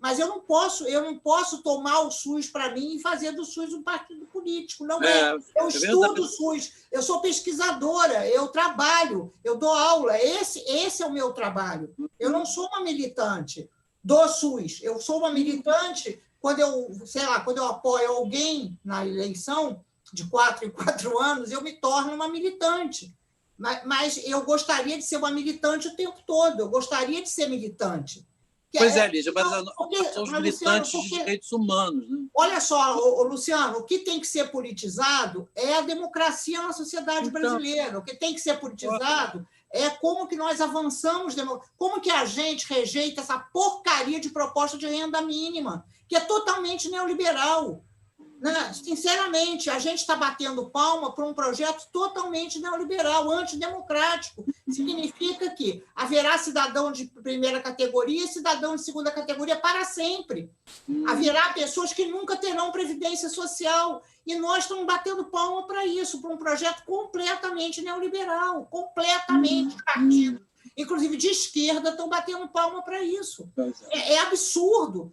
[SPEAKER 4] mas eu não posso tomar o SUS para mim e fazer do SUS um partido político. Não é. Eu estudo o SUS, eu sou pesquisadora, eu trabalho, eu dou aula. Esse é o meu trabalho. Eu não sou uma militante do SUS. Eu sou uma militante quando eu apoio alguém na eleição de 4 em 4 anos, eu me torno uma militante. Mas eu gostaria de ser uma militante o tempo todo. Eu gostaria de ser militante.
[SPEAKER 3] Pois é, Lígia, mas são os militantes de direitos humanos. Né?
[SPEAKER 4] Olha só, Luciano, o que tem que ser politizado é a democracia na sociedade brasileira. O que tem que ser politizado é como que nós avançamos, como que a gente rejeita essa porcaria de proposta de renda mínima, que é totalmente neoliberal. Sinceramente, a gente está batendo palma por um projeto totalmente neoliberal, antidemocrático. Significa que haverá cidadão de primeira categoria e cidadão de segunda categoria para sempre. Haverá pessoas que nunca terão previdência social. E nós estamos batendo palma para isso, para um projeto completamente neoliberal, completamente partido. Inclusive de esquerda estão batendo palma para isso. É absurdo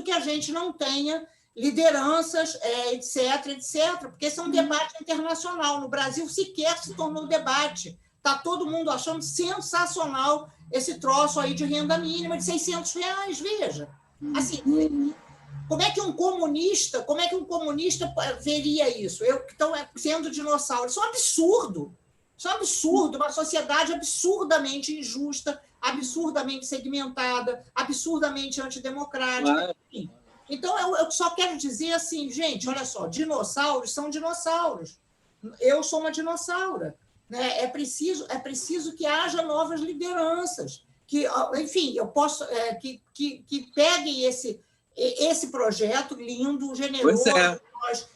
[SPEAKER 4] que a gente não tenha lideranças, etc., porque esse é um debate internacional. No Brasil sequer se tornou debate. Está todo mundo achando sensacional esse troço aí de renda mínima de R$600, veja. Assim, Como é que um comunista veria isso? Eu que estou sendo dinossauro. Isso é um absurdo. Isso é um absurdo, uma sociedade absurdamente injusta, absurdamente segmentada, absurdamente antidemocrática. Enfim. Então, eu só quero dizer assim, gente, olha só, dinossauros são dinossauros. Eu sou uma dinossaura. Né? É preciso que haja novas lideranças, que, enfim, eu posso que peguem esse projeto lindo, generoso,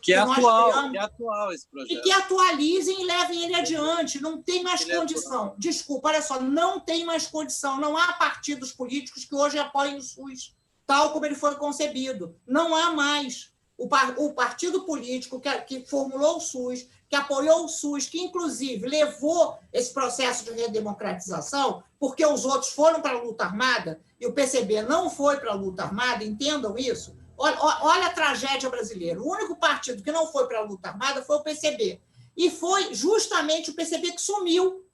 [SPEAKER 3] que é atual esse projeto.
[SPEAKER 4] E que atualizem e levem ele adiante. Não tem mais condição. Desculpa, olha só, não tem mais condição. Não há partidos políticos que hoje apoiem o SUS, tal como ele foi concebido. Não há mais. O partido político que formulou o SUS, que apoiou o SUS, que, inclusive, levou esse processo de redemocratização, porque os outros foram para a luta armada e o PCB não foi para a luta armada, entendam isso. Olha a tragédia brasileira. O único partido que não foi para a luta armada foi o PCB. E foi justamente o PCB que sumiu.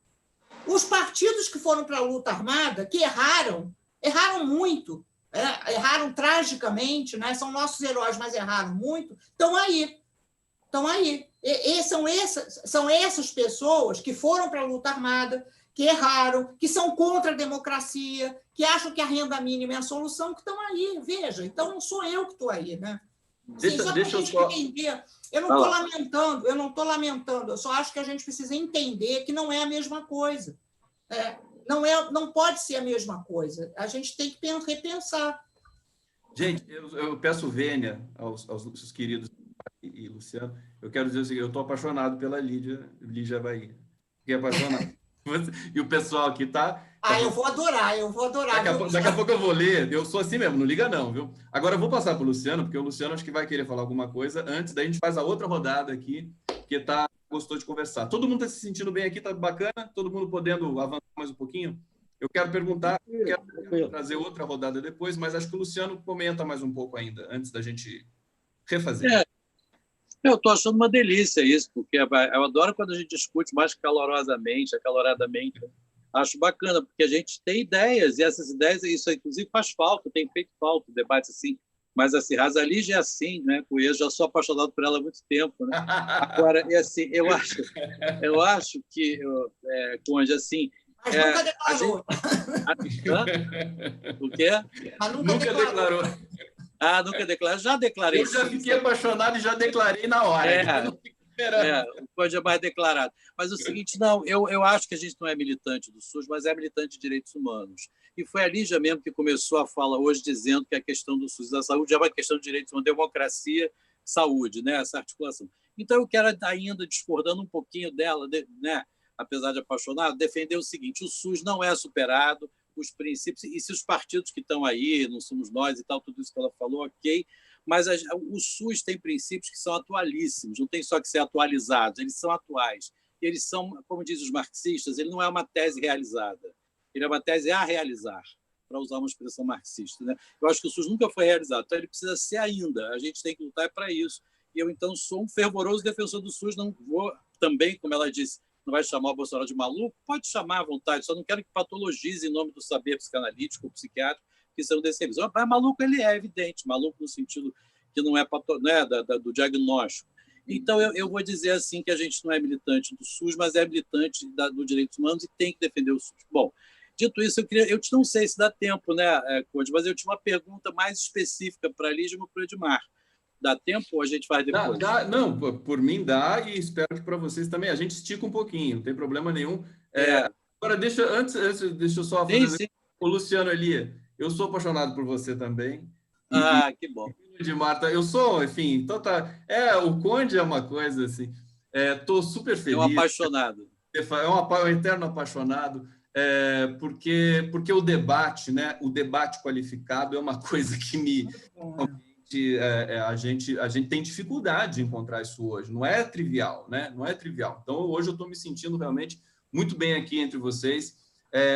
[SPEAKER 4] Os partidos que foram para a luta armada, que erraram muito, erraram tragicamente, né? São nossos heróis, mas erraram muito, estão aí. E são essas pessoas que foram para a luta armada, que erraram, que são contra a democracia, que acham que a renda mínima é a solução, que estão aí, veja. Então, não sou eu que estou aí, né? Deixa eu só entender. Eu não estou lamentando, eu só acho que a gente precisa entender que não é a mesma coisa. Não pode ser a mesma coisa. A gente tem que repensar.
[SPEAKER 1] Gente, eu peço vênia aos queridos e Luciano. Eu quero dizer o seguinte, eu estou apaixonado pela Lígia Bahia. Fiquei apaixonado. E o pessoal aqui tá...
[SPEAKER 4] eu vou adorar.
[SPEAKER 1] Daqui a pouco eu vou ler. Eu sou assim mesmo, não liga não, viu? Agora eu vou passar para o Luciano, porque o Luciano acho que vai querer falar alguma coisa. Antes, daí a gente faz a outra rodada aqui, porque gostou de conversar. Todo mundo está se sentindo bem aqui, tá bacana? Todo mundo podendo avançar mais um pouquinho? Eu quero perguntar, quero trazer outra rodada depois, mas acho que o Luciano comenta mais um pouco ainda, antes da gente refazer.
[SPEAKER 3] Eu estou achando uma delícia isso, porque eu adoro quando a gente discute mais acaloradamente. Acho bacana, porque a gente tem ideias, e essas ideias, isso inclusive faz falta, tem feito falta, debates assim, mas assim, a Lígia é assim, né? Eu já sou apaixonado por ela há muito tempo, né? Agora, assim, eu acho que, Conde, assim...
[SPEAKER 4] Mas nunca declarou.
[SPEAKER 3] O quê?
[SPEAKER 4] Mas nunca declarou.
[SPEAKER 3] Nunca declarei. Já declarei.
[SPEAKER 1] Eu já fiquei apaixonado e já declarei na hora.
[SPEAKER 3] O Conde é mais declarado. Mas o seguinte, não, eu acho que a gente não é militante do SUS, mas é militante de direitos humanos. E foi a Lígia mesmo que começou a fala hoje dizendo que a questão do SUS e da saúde é uma questão de direitos humanos, democracia, saúde, né? Essa articulação. Então, eu quero ainda, discordando um pouquinho dela, né? Apesar de apaixonado, defender o seguinte: o SUS não é superado, os princípios, e se os partidos que estão aí, não somos nós e tal, tudo isso que ela falou, ok, mas o SUS tem princípios que são atualíssimos, não tem só que ser atualizados, eles são atuais. Eles são, como dizem os marxistas, ele não é uma tese realizada, ele é uma tese a realizar, para usar uma expressão marxista, né? Eu acho que o SUS nunca foi realizado, então ele precisa ser ainda, a gente tem que lutar para isso. E eu, então, sou um fervoroso defensor do SUS, não vou também, como ela disse, não vai chamar o Bolsonaro de maluco? Pode chamar à vontade, só não quero que patologize em nome do saber psicanalítico ou psiquiátrico que são desse serviço. Mas maluco ele é evidente, maluco no sentido que não é do diagnóstico. Então, eu vou dizer assim que a gente não é militante do SUS, mas é militante dos direitos humanos e tem que defender o SUS. Bom, dito isso, eu não sei se dá tempo, né, Conde, mas eu tinha uma pergunta mais específica para a Lígia e para o Edmar. Dá tempo ou a gente faz depois?
[SPEAKER 1] Não, por mim dá e espero que para vocês também. A gente estica um pouquinho, não tem problema nenhum. Agora, deixa eu só fazer... O Luciano Elia, eu sou apaixonado por você também.
[SPEAKER 3] Que bom.
[SPEAKER 1] De Marta, eu sou, enfim, o Conde é uma coisa assim. Estou super feliz.
[SPEAKER 3] É um apaixonado.
[SPEAKER 1] Um eterno apaixonado. Porque o debate, né? O debate qualificado é uma coisa que me... A gente tem dificuldade de encontrar isso hoje. Não é trivial, né? Não é trivial. Então, hoje eu estou me sentindo realmente muito bem aqui entre vocês.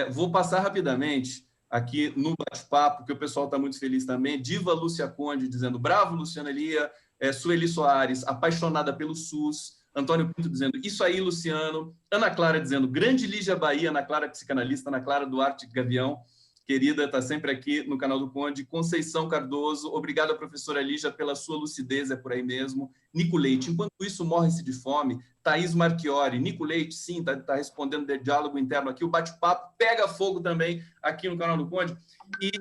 [SPEAKER 1] Vou passar rapidamente aqui no bate-papo, porque o pessoal está muito feliz também. Diva Lúcia Conde dizendo bravo, Luciano Elia. Sueli Soares, apaixonada pelo SUS. Antônio Pinto dizendo isso aí, Luciano. Ana Clara dizendo grande Lígia Bahia, Ana Clara psicanalista, Ana Clara Duarte Gavião. querida, está sempre aqui no canal do Conde. Conceição Cardoso, obrigado, professora Lígia, pela sua lucidez, é por aí mesmo. Nico Leite, enquanto isso morre-se de fome. Thaís Marchiori, Nico Leite, sim, está respondendo de diálogo interno aqui. O bate-papo pega fogo também aqui no canal do Conde. E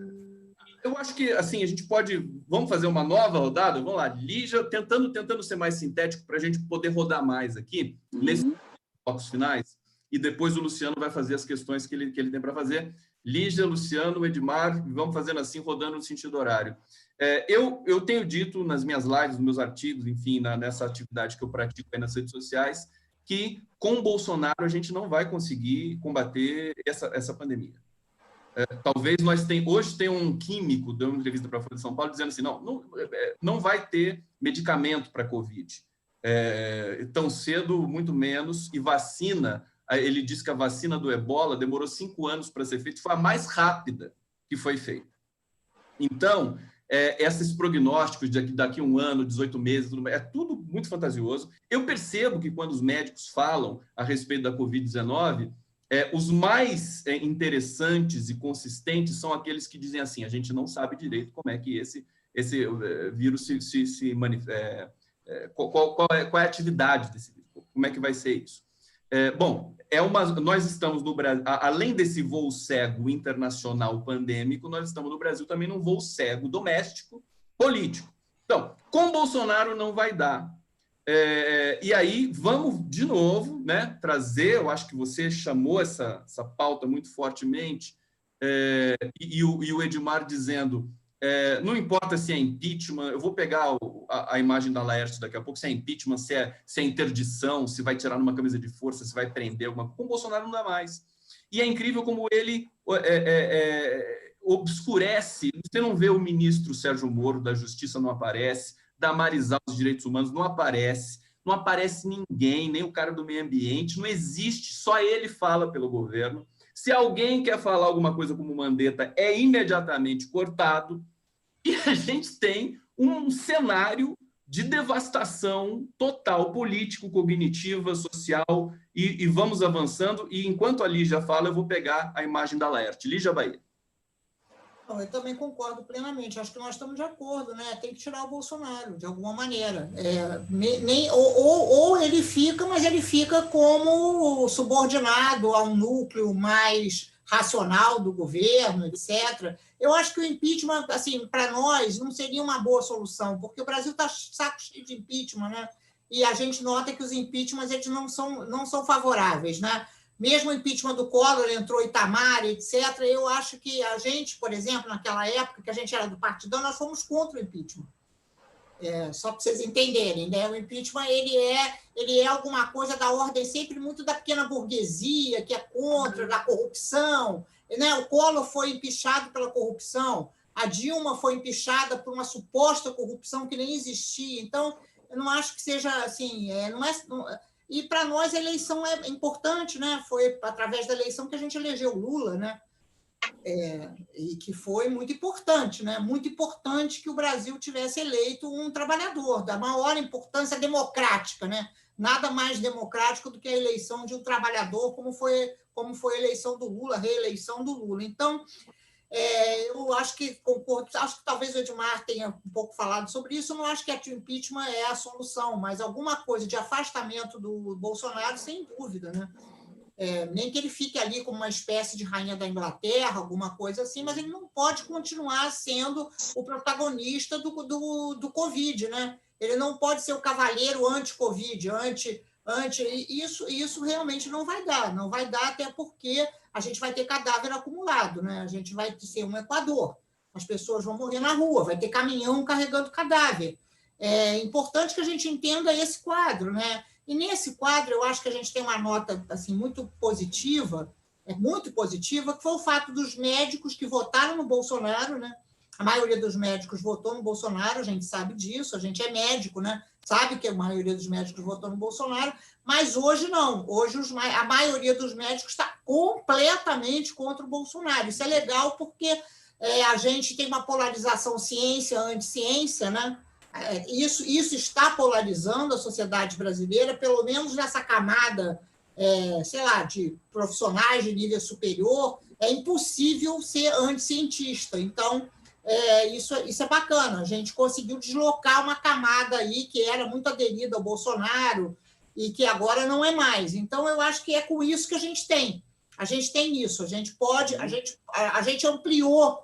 [SPEAKER 1] eu acho que, assim, a gente pode... Vamos fazer uma nova rodada? Vamos lá, Lígia, tentando ser mais sintético para a gente poder rodar mais aqui, nesses blocos finais, e depois o Luciano vai fazer as questões que ele tem para fazer. Lígia, Luciano, Edmar, vamos fazendo assim, rodando no sentido horário. Eu tenho dito nas minhas lives, nos meus artigos, enfim, nessa atividade que eu pratico aí nas redes sociais, que com o Bolsonaro a gente não vai conseguir combater essa pandemia. Talvez hoje tem um químico dando uma entrevista para a Folha de São Paulo dizendo assim, não vai ter medicamento para a Covid. Tão cedo, muito menos, e vacina, ele disse que a vacina do Ebola demorou 5 anos para ser feita, foi a mais rápida que foi feita. Então, esses prognósticos de daqui a 1 ano, 18 meses, é tudo muito fantasioso. Eu percebo que quando os médicos falam a respeito da Covid-19, os mais interessantes e consistentes são aqueles que dizem assim, a gente não sabe direito como é que esse vírus se manifesta, qual é a atividade desse vírus, como é que vai ser isso. Bom, nós estamos no Brasil, além desse voo cego internacional pandêmico, nós estamos no Brasil também num voo cego doméstico político. Então, com Bolsonaro não vai dar. E aí, vamos de novo, né, trazer, eu acho que você chamou essa pauta muito fortemente, e o Edmar dizendo, não importa se é impeachment, eu vou pegar a imagem da Laerte daqui a pouco, se é impeachment, se é interdição, se vai tirar numa camisa de força, se vai prender alguma coisa. Com o Bolsonaro não dá mais. E é incrível como ele obscurece, você não vê o ministro Sérgio Moro da Justiça, não aparece, da Marizal dos Direitos Humanos, não aparece ninguém, nem o cara do meio ambiente, não existe, só ele fala pelo governo. Se alguém quer falar alguma coisa como Mandetta, é imediatamente cortado, e a gente tem um cenário de devastação total, político, cognitiva, social, e vamos avançando, e enquanto a Lígia fala, eu vou pegar a imagem da Laerte. Lígia Bahia.
[SPEAKER 4] Eu também concordo plenamente. Acho que nós estamos de acordo, né? Tem que tirar o Bolsonaro, de alguma maneira. Ou ele fica, mas ele fica como subordinado a um núcleo mais racional do governo, etc. Eu acho que o impeachment, assim, para nós, não seria uma boa solução, porque o Brasil está saco cheio de impeachment, né? E a gente nota que os impeachments eles não são favoráveis, né? Mesmo o impeachment do Collor, entrou Itamar, etc., eu acho que a gente, por exemplo, naquela época, que a gente era do Partidão, nós fomos contra o impeachment. Só para vocês entenderem, né? O impeachment ele é alguma coisa da ordem sempre muito da pequena burguesia, que é contra, da corrupção. Né? O Collor foi empichado pela corrupção, a Dilma foi empichada por uma suposta corrupção que nem existia. Então, eu não acho que seja assim... E, para nós, a eleição é importante, né? Foi através da eleição que a gente elegeu o Lula, né? E que foi muito importante, né? Muito importante que o Brasil tivesse eleito um trabalhador, da maior importância democrática, né? Nada mais democrático do que a eleição de um trabalhador, como foi a eleição do Lula, a reeleição do Lula. Então, eu acho que concordo, acho que talvez o Edmar tenha um pouco falado sobre isso, eu não acho que o impeachment é a solução, mas alguma coisa de afastamento do Bolsonaro, sem dúvida, né? Nem que ele fique ali como uma espécie de rainha da Inglaterra, alguma coisa assim, mas ele não pode continuar sendo o protagonista do Covid, né? Ele não pode ser o cavaleiro anti-Covid, isso realmente não vai dar até porque a gente vai ter cadáver acumulado, né? A gente vai ser um Equador, as pessoas vão morrer na rua, vai ter caminhão carregando cadáver. É importante que a gente entenda esse quadro, né? E nesse quadro eu acho que a gente tem uma nota assim, muito positiva, que foi o fato dos médicos que votaram no Bolsonaro, né? A maioria dos médicos votou no Bolsonaro, a gente sabe disso, a gente é médico, né? Sabe que a maioria dos médicos votou no Bolsonaro, mas hoje não. Hoje a maioria dos médicos está completamente contra o Bolsonaro. Isso é legal porque a gente tem uma polarização ciência-anticiência, né? Isso está polarizando a sociedade brasileira, pelo menos nessa camada, sei lá, de profissionais de nível superior. é impossível ser anticientista. Então, isso é bacana. A gente conseguiu deslocar uma camada aí que era muito aderida ao Bolsonaro e que agora não é mais. Então, eu acho que é com isso que a gente tem. A gente tem isso. A gente pode... A gente ampliou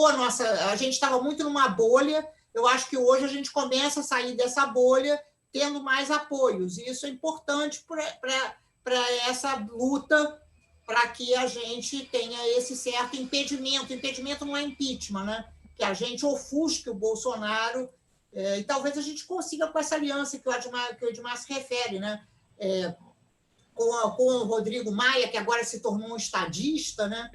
[SPEAKER 4] a nossa... A gente estava muito numa bolha. Eu acho que hoje a gente começa a sair dessa bolha tendo mais apoios. E isso é importante para essa luta, para que a gente tenha esse certo impedimento. Impedimento não é impeachment, né? Que a gente ofusque o Bolsonaro, e talvez a gente consiga com essa aliança que o Edmar se refere, né? Com o Rodrigo Maia, que agora se tornou um estadista, né?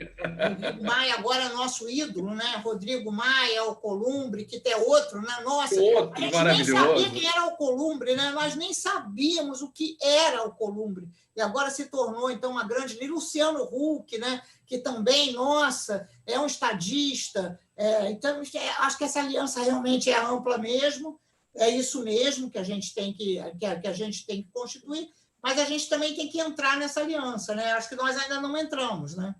[SPEAKER 4] Rodrigo Maia agora é nosso ídolo, né? Rodrigo Maia, Alcolumbre, que é outro, né? Nossa,
[SPEAKER 1] Outro,
[SPEAKER 4] a gente nem sabia quem era Alcolumbre, né? Nós nem sabíamos o que era Alcolumbre. E agora se tornou, então, uma grande... E Luciano Huck, né? Que também, nossa, é um estadista. Então, acho que essa aliança realmente é ampla mesmo. É isso mesmo que a gente tem que constituir. Mas a gente também tem que entrar nessa aliança, né? Acho que nós ainda não entramos, né?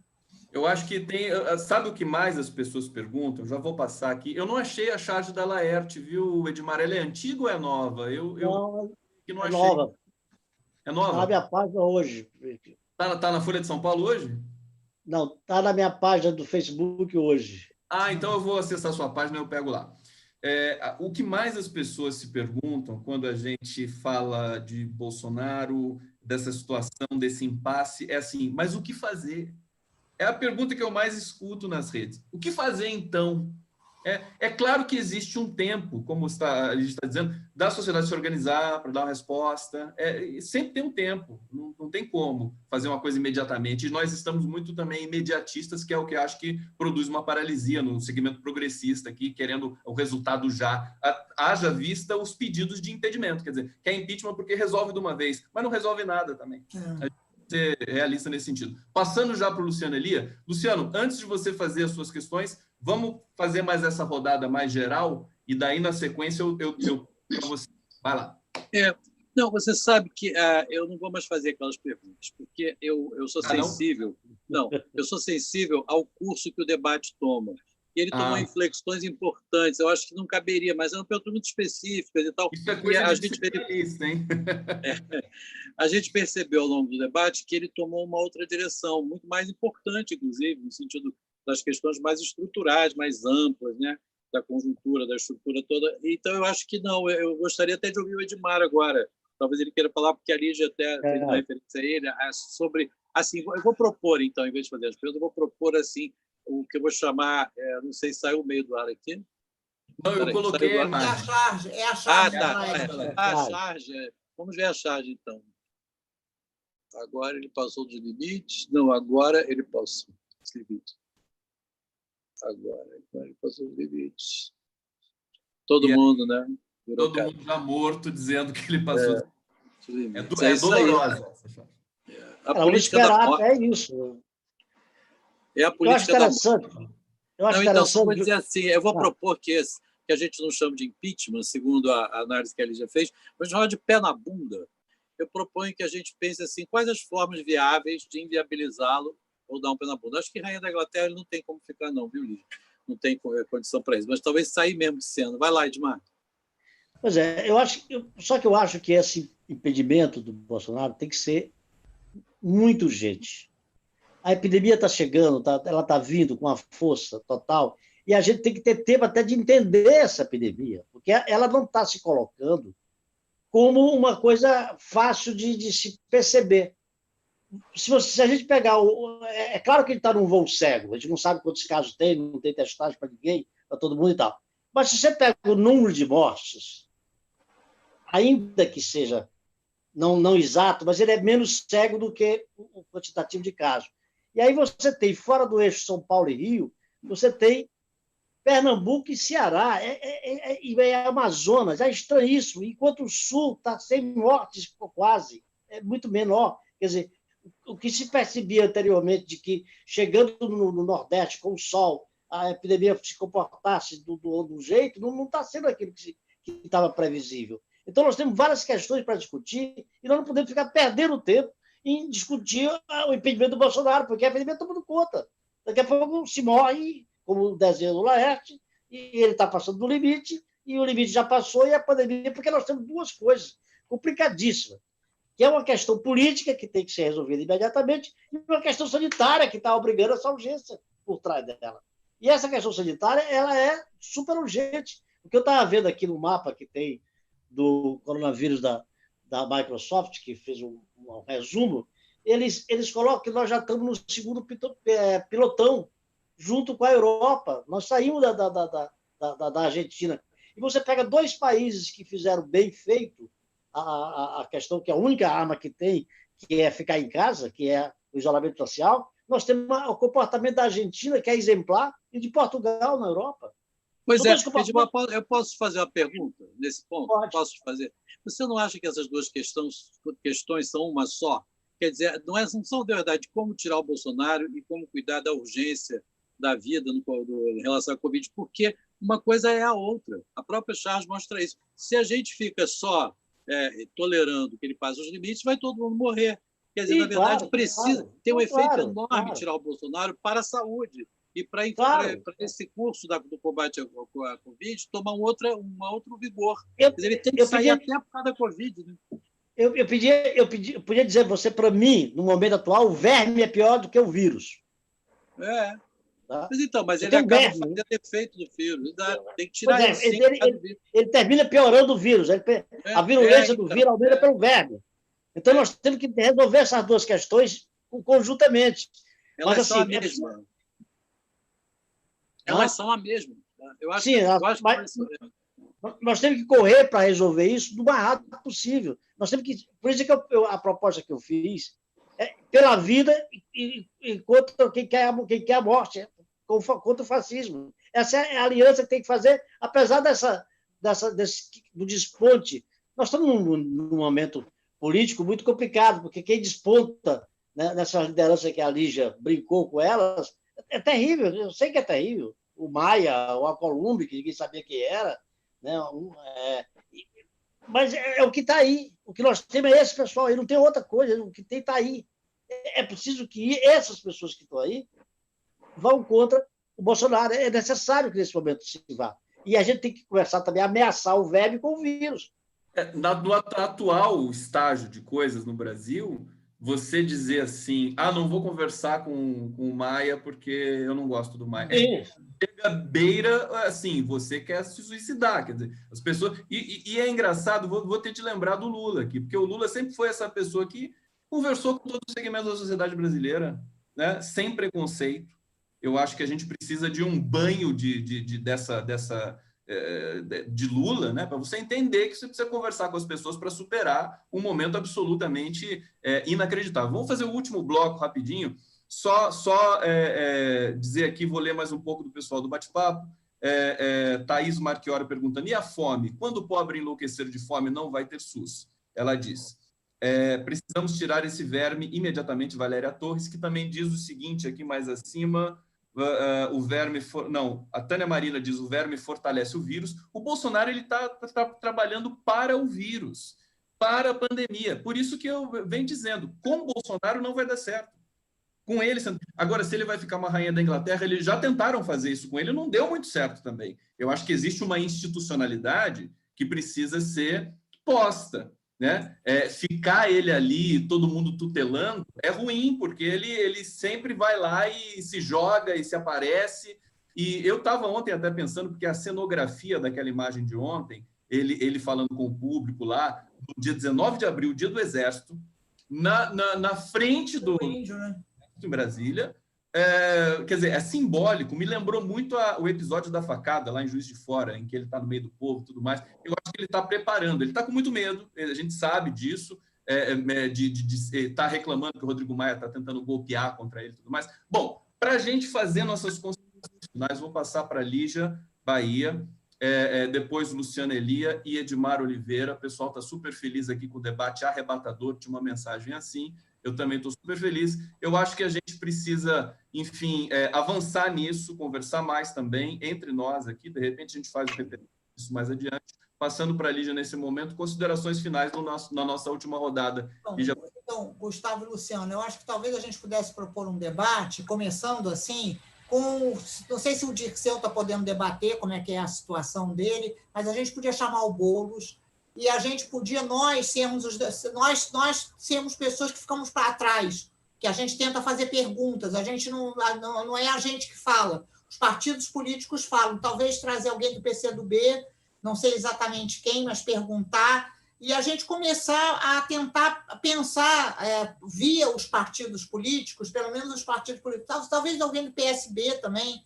[SPEAKER 1] Eu acho que tem... Sabe o que mais as pessoas perguntam? Já vou passar aqui. Eu não achei a charge da Laerte, viu, Edmar? Ela é antiga ou é nova?
[SPEAKER 2] Não,
[SPEAKER 1] que não
[SPEAKER 2] é
[SPEAKER 1] achei.
[SPEAKER 2] nova.
[SPEAKER 1] É nova?
[SPEAKER 2] Está na minha página hoje.
[SPEAKER 1] Tá na Folha de São Paulo hoje?
[SPEAKER 2] Não, está na minha página do Facebook hoje.
[SPEAKER 1] Então eu vou acessar a sua página e eu pego lá. O que mais as pessoas se perguntam quando a gente fala de Bolsonaro, dessa situação, desse impasse, é assim, mas o que fazer? É a pergunta que eu mais escuto nas redes. O que fazer, então? É claro que existe um tempo, como a gente está dizendo, da sociedade se organizar para dar uma resposta. Sempre tem um tempo, não tem como fazer uma coisa imediatamente. E nós estamos muito também imediatistas, que é o que acho que produz uma paralisia no segmento progressista aqui, querendo o resultado já. Haja vista os pedidos de impedimento, quer dizer, quer impeachment porque resolve de uma vez, mas não resolve nada também. Ser realista nesse sentido. Passando já para o Luciano Elia. Luciano, antes de você fazer as suas questões, vamos fazer mais essa rodada mais geral e daí, na sequência, eu para você. Vai lá.
[SPEAKER 3] Não, você sabe que eu não vou mais fazer aquelas perguntas, porque eu sou sensível. Não, eu sou sensível ao curso que o debate toma. E ele tomou inflexões importantes. Eu acho que não caberia, mas eram perguntas muito específicas e tal.
[SPEAKER 1] Isso é coisa de especialista, hein?
[SPEAKER 3] A gente percebeu ao longo do debate que ele tomou uma outra direção, muito mais importante, inclusive, no sentido das questões mais estruturais, mais amplas, né? Da conjuntura, da estrutura toda. Então, eu acho que não. Eu gostaria até de ouvir o Edmar agora. Talvez ele queira falar, porque a Lígia até fez uma referência a ele, sobre... Assim, eu vou propor, então, em vez de fazer as perguntas, eu vou propor, assim, o que eu vou chamar... não sei se saiu o meio do ar aqui.
[SPEAKER 1] Não, eu coloquei a
[SPEAKER 4] imagem. É a charge.
[SPEAKER 3] A charge. Vamos ver a charge, então. Agora ele passou dos limites. Não, agora ele passou dos limites. Agora ele passou dos limites. Todo mundo, né?
[SPEAKER 1] Todo mundo já morto dizendo que ele passou dos limites.
[SPEAKER 3] É
[SPEAKER 1] dolorosa.
[SPEAKER 3] A política da morte.
[SPEAKER 2] É isso.
[SPEAKER 3] É a política da morte.
[SPEAKER 2] Eu acho
[SPEAKER 3] então, só vou dizer assim, eu vou propor que a gente não chama de impeachment, segundo a análise que a Lígia fez, mas chama de pé na bunda. Eu proponho que a gente pense assim, quais as formas viáveis de inviabilizá-lo ou dar um pé na bunda. Acho que Rainha da Inglaterra ele não tem como ficar, não, viu, Lígia? Não tem condição para isso, mas talvez sair mesmo de cena. Vai lá, Edmar.
[SPEAKER 2] Pois é, só que eu acho que esse impedimento do Bolsonaro tem que ser muito urgente. A epidemia está chegando, ela está vindo com uma força total, e a gente tem que ter tempo até de entender essa epidemia, porque ela não está se colocando como uma coisa fácil de se perceber. Se a gente pegar... É claro que ele está num voo cego, a gente não sabe quantos casos tem, não tem testagem para ninguém, para todo mundo e tal. Mas se você pega o número de mortes, ainda que seja não exato, mas ele é menos cego do que o quantitativo de casos. E aí você tem, fora do eixo São Paulo e Rio, você tem Pernambuco e Ceará, e Amazonas, é estranhíssimo, enquanto o Sul está sem mortes quase, é muito menor. Quer dizer, o que se percebia anteriormente de que, chegando no Nordeste com o sol, a epidemia se comportasse do jeito, não está sendo aquilo que estava previsível. Então, nós temos várias questões para discutir e nós não podemos ficar perdendo tempo em discutir o impedimento do Bolsonaro, porque o impedimento todo mundo conta. Daqui a pouco se morre, como o desenho do Laerte, e ele está passando do limite, e o limite já passou, e a pandemia, porque nós temos duas coisas complicadíssimas, que é uma questão política, que tem que ser resolvida imediatamente, e uma questão sanitária, que está obrigando essa urgência por trás dela. E essa questão sanitária, ela é super urgente. O que eu estava vendo aqui no mapa que tem do coronavírus da Microsoft, que fez um resumo, eles colocam que nós já estamos no segundo pilotão, junto com a Europa. Nós saímos da Argentina. E você pega dois países que fizeram bem feito a questão que a única arma que tem, que é ficar em casa, que é o isolamento social. Nós temos o comportamento da Argentina, que é exemplar, e de Portugal, na Europa.
[SPEAKER 3] Pois é, eu posso fazer uma pergunta nesse ponto?
[SPEAKER 2] Pode.
[SPEAKER 3] Posso fazer? Você não acha que essas duas questões são uma só? Quer dizer, não são, de verdade, como tirar o Bolsonaro e como cuidar da urgência da vida em relação à Covid, porque uma coisa é a outra. A própria Charles mostra isso. Se a gente fica só tolerando que ele passe os limites, vai todo mundo morrer. Quer dizer, na verdade, precisa ter um efeito enorme tirar o Bolsonaro para a saúde e para esse curso do combate à Covid tomar um outro vigor. Quer dizer, ele tem que sair até por causa da Covid. Né?
[SPEAKER 2] Eu podia dizer você, para mim, no momento atual, o verme é pior do que o vírus.
[SPEAKER 3] É. Tá? Mas ele
[SPEAKER 2] tem
[SPEAKER 3] acaba
[SPEAKER 2] verme,
[SPEAKER 3] fazendo efeito do vírus. Tem que tirar
[SPEAKER 2] ele termina piorando o vírus. A virulência do vírus aumenta pelo verme. Então, nós temos que resolver essas duas questões conjuntamente.
[SPEAKER 3] Elas são a mesma. Elas são a mesma. Eu acho
[SPEAKER 2] nós temos que correr para resolver isso do mais rápido possível. Nós temos que, por isso que a proposta que eu fiz é pela vida e contra quem quer a morte, contra o fascismo. Essa é a aliança que tem que fazer, apesar do desponte. Nós estamos num momento político muito complicado, porque quem desponta, né, nessa liderança que a Lígia brincou com elas, é terrível, eu sei que é terrível. O Maia, o Alcolumbre, que ninguém sabia quem era, né? Mas é o que está aí. O que nós temos é esse pessoal aí, não tem outra coisa, o que tem está aí. É preciso que essas pessoas que estão aí vão contra o Bolsonaro. É necessário que nesse momento se vá. E a gente tem que começar também a ameaçar o verme com o vírus.
[SPEAKER 1] No atual estágio de coisas no Brasil, você dizer assim, não vou conversar com o Maia porque eu não gosto do Maia. Chega beira, assim, você quer se suicidar, quer dizer, as pessoas... E é engraçado, vou ter de lembrar do Lula aqui, porque o Lula sempre foi essa pessoa que conversou com todo o segmento da sociedade brasileira, né, sem preconceito. Eu acho que a gente precisa de um banho de Lula, né, para você entender que você precisa conversar com as pessoas para superar um momento absolutamente inacreditável. Vamos fazer o último bloco rapidinho. Só dizer aqui, vou ler mais um pouco do pessoal do bate-papo. Thaís Marchiori perguntando, e a fome? Quando o pobre enlouquecer de fome, não vai ter SUS? Ela diz, precisamos tirar esse verme imediatamente, Valéria Torres, que também diz o seguinte, aqui mais acima, a Tânia Marina diz, o verme fortalece o vírus. O Bolsonaro está trabalhando para o vírus, para a pandemia. Por isso que eu venho dizendo, com o Bolsonaro não vai dar certo. Com ele, agora, se ele vai ficar uma rainha da Inglaterra, eles já tentaram fazer isso com ele, não deu muito certo também. Eu acho que existe uma institucionalidade que precisa ser posta, né? Ficar ele ali, todo mundo tutelando, é ruim, porque ele sempre vai lá e se joga e se aparece. E eu estava ontem até pensando, porque a cenografia daquela imagem de ontem, ele falando com o público lá, no dia 19 de abril, dia do Exército, na frente do...
[SPEAKER 4] índio, né?
[SPEAKER 1] Em Brasília, quer dizer, é simbólico, me lembrou muito o episódio da facada lá em Juiz de Fora, em que ele está no meio do povo e tudo mais. Eu acho que ele está preparando, ele está com muito medo, a gente sabe disso, de estar reclamando que o Rodrigo Maia está tentando golpear contra ele e tudo mais. Bom, para a gente fazer nossas considerações finais, vou passar para a Lígia Bahia, depois Luciana Elia e Edmar Oliveira. O pessoal está super feliz aqui com o debate arrebatador, tinha uma mensagem assim. Eu também estou super feliz. Eu acho que a gente precisa, enfim, avançar nisso, conversar mais também entre nós aqui. De repente, a gente faz isso mais adiante, passando para a Lígia nesse momento, considerações finais na nossa última rodada.
[SPEAKER 4] Então, Gustavo e Luciano, eu acho que talvez a gente pudesse propor um debate, começando assim, não sei se o Dirceu está podendo debater como é que é a situação dele, mas a gente podia chamar o Boulos, e a gente podia, nós sermos pessoas que ficamos para trás, que a gente tenta fazer perguntas, a gente não é a gente que fala, os partidos políticos falam, talvez trazer alguém do PCdoB, não sei exatamente quem, mas perguntar, e a gente começar a tentar pensar via os partidos políticos, pelo menos os partidos políticos, talvez alguém do PSB também,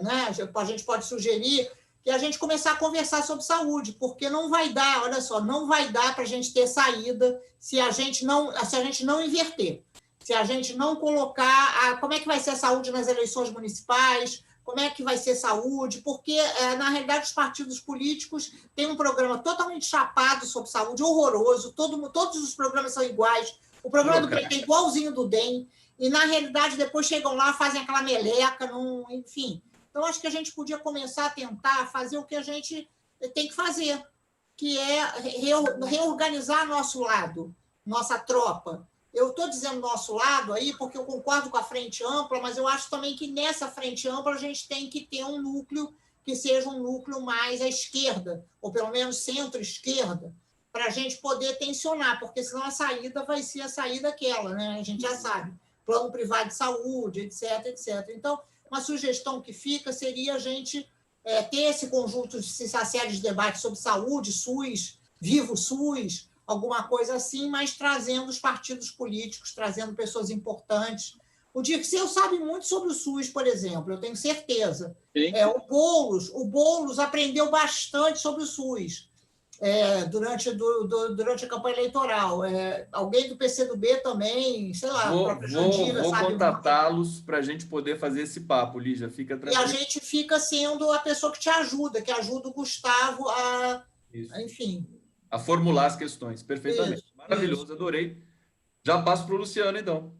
[SPEAKER 4] né? A gente pode sugerir que a gente começar a conversar sobre saúde, porque não vai dar, olha só, não vai dar para a gente ter saída se a gente não inverter, se a gente não colocar como é que vai ser a saúde nas eleições municipais, como é que vai ser saúde, porque, na realidade, os partidos políticos têm um programa totalmente chapado sobre saúde, horroroso, todos os programas são iguais, o programa do PT é igualzinho do DEM, e, na realidade, depois chegam lá, fazem aquela meleca, enfim. Então, acho que a gente podia começar a tentar fazer o que a gente tem que fazer, que é reorganizar nosso lado, nossa tropa. Eu estou dizendo nosso lado aí porque eu concordo com a frente ampla, mas eu acho também que nessa frente ampla a gente tem que ter um núcleo que seja um núcleo mais à esquerda, ou pelo menos centro-esquerda, para a gente poder tensionar, porque senão a saída vai ser a saída aquela, né? A gente já sabe, plano privado de saúde, etc, etc. Então, uma sugestão que fica seria a gente ter esse conjunto, essa série de debates sobre saúde, SUS, Vivo SUS, alguma coisa assim, mas trazendo os partidos políticos, trazendo pessoas importantes. O Dirceu sabe muito sobre o SUS, por exemplo, eu tenho certeza. O Boulos aprendeu bastante sobre o SUS durante a campanha eleitoral. Alguém do PCdoB também, sei lá,
[SPEAKER 1] vou contatá-los para a gente poder fazer esse papo, Lígia, fica tranquilo.
[SPEAKER 4] E a gente fica sendo a pessoa que que ajuda o Gustavo enfim...
[SPEAKER 1] a formular as questões, perfeitamente. Isso, maravilhoso, isso. Adorei. Já passo para o Luciano, então.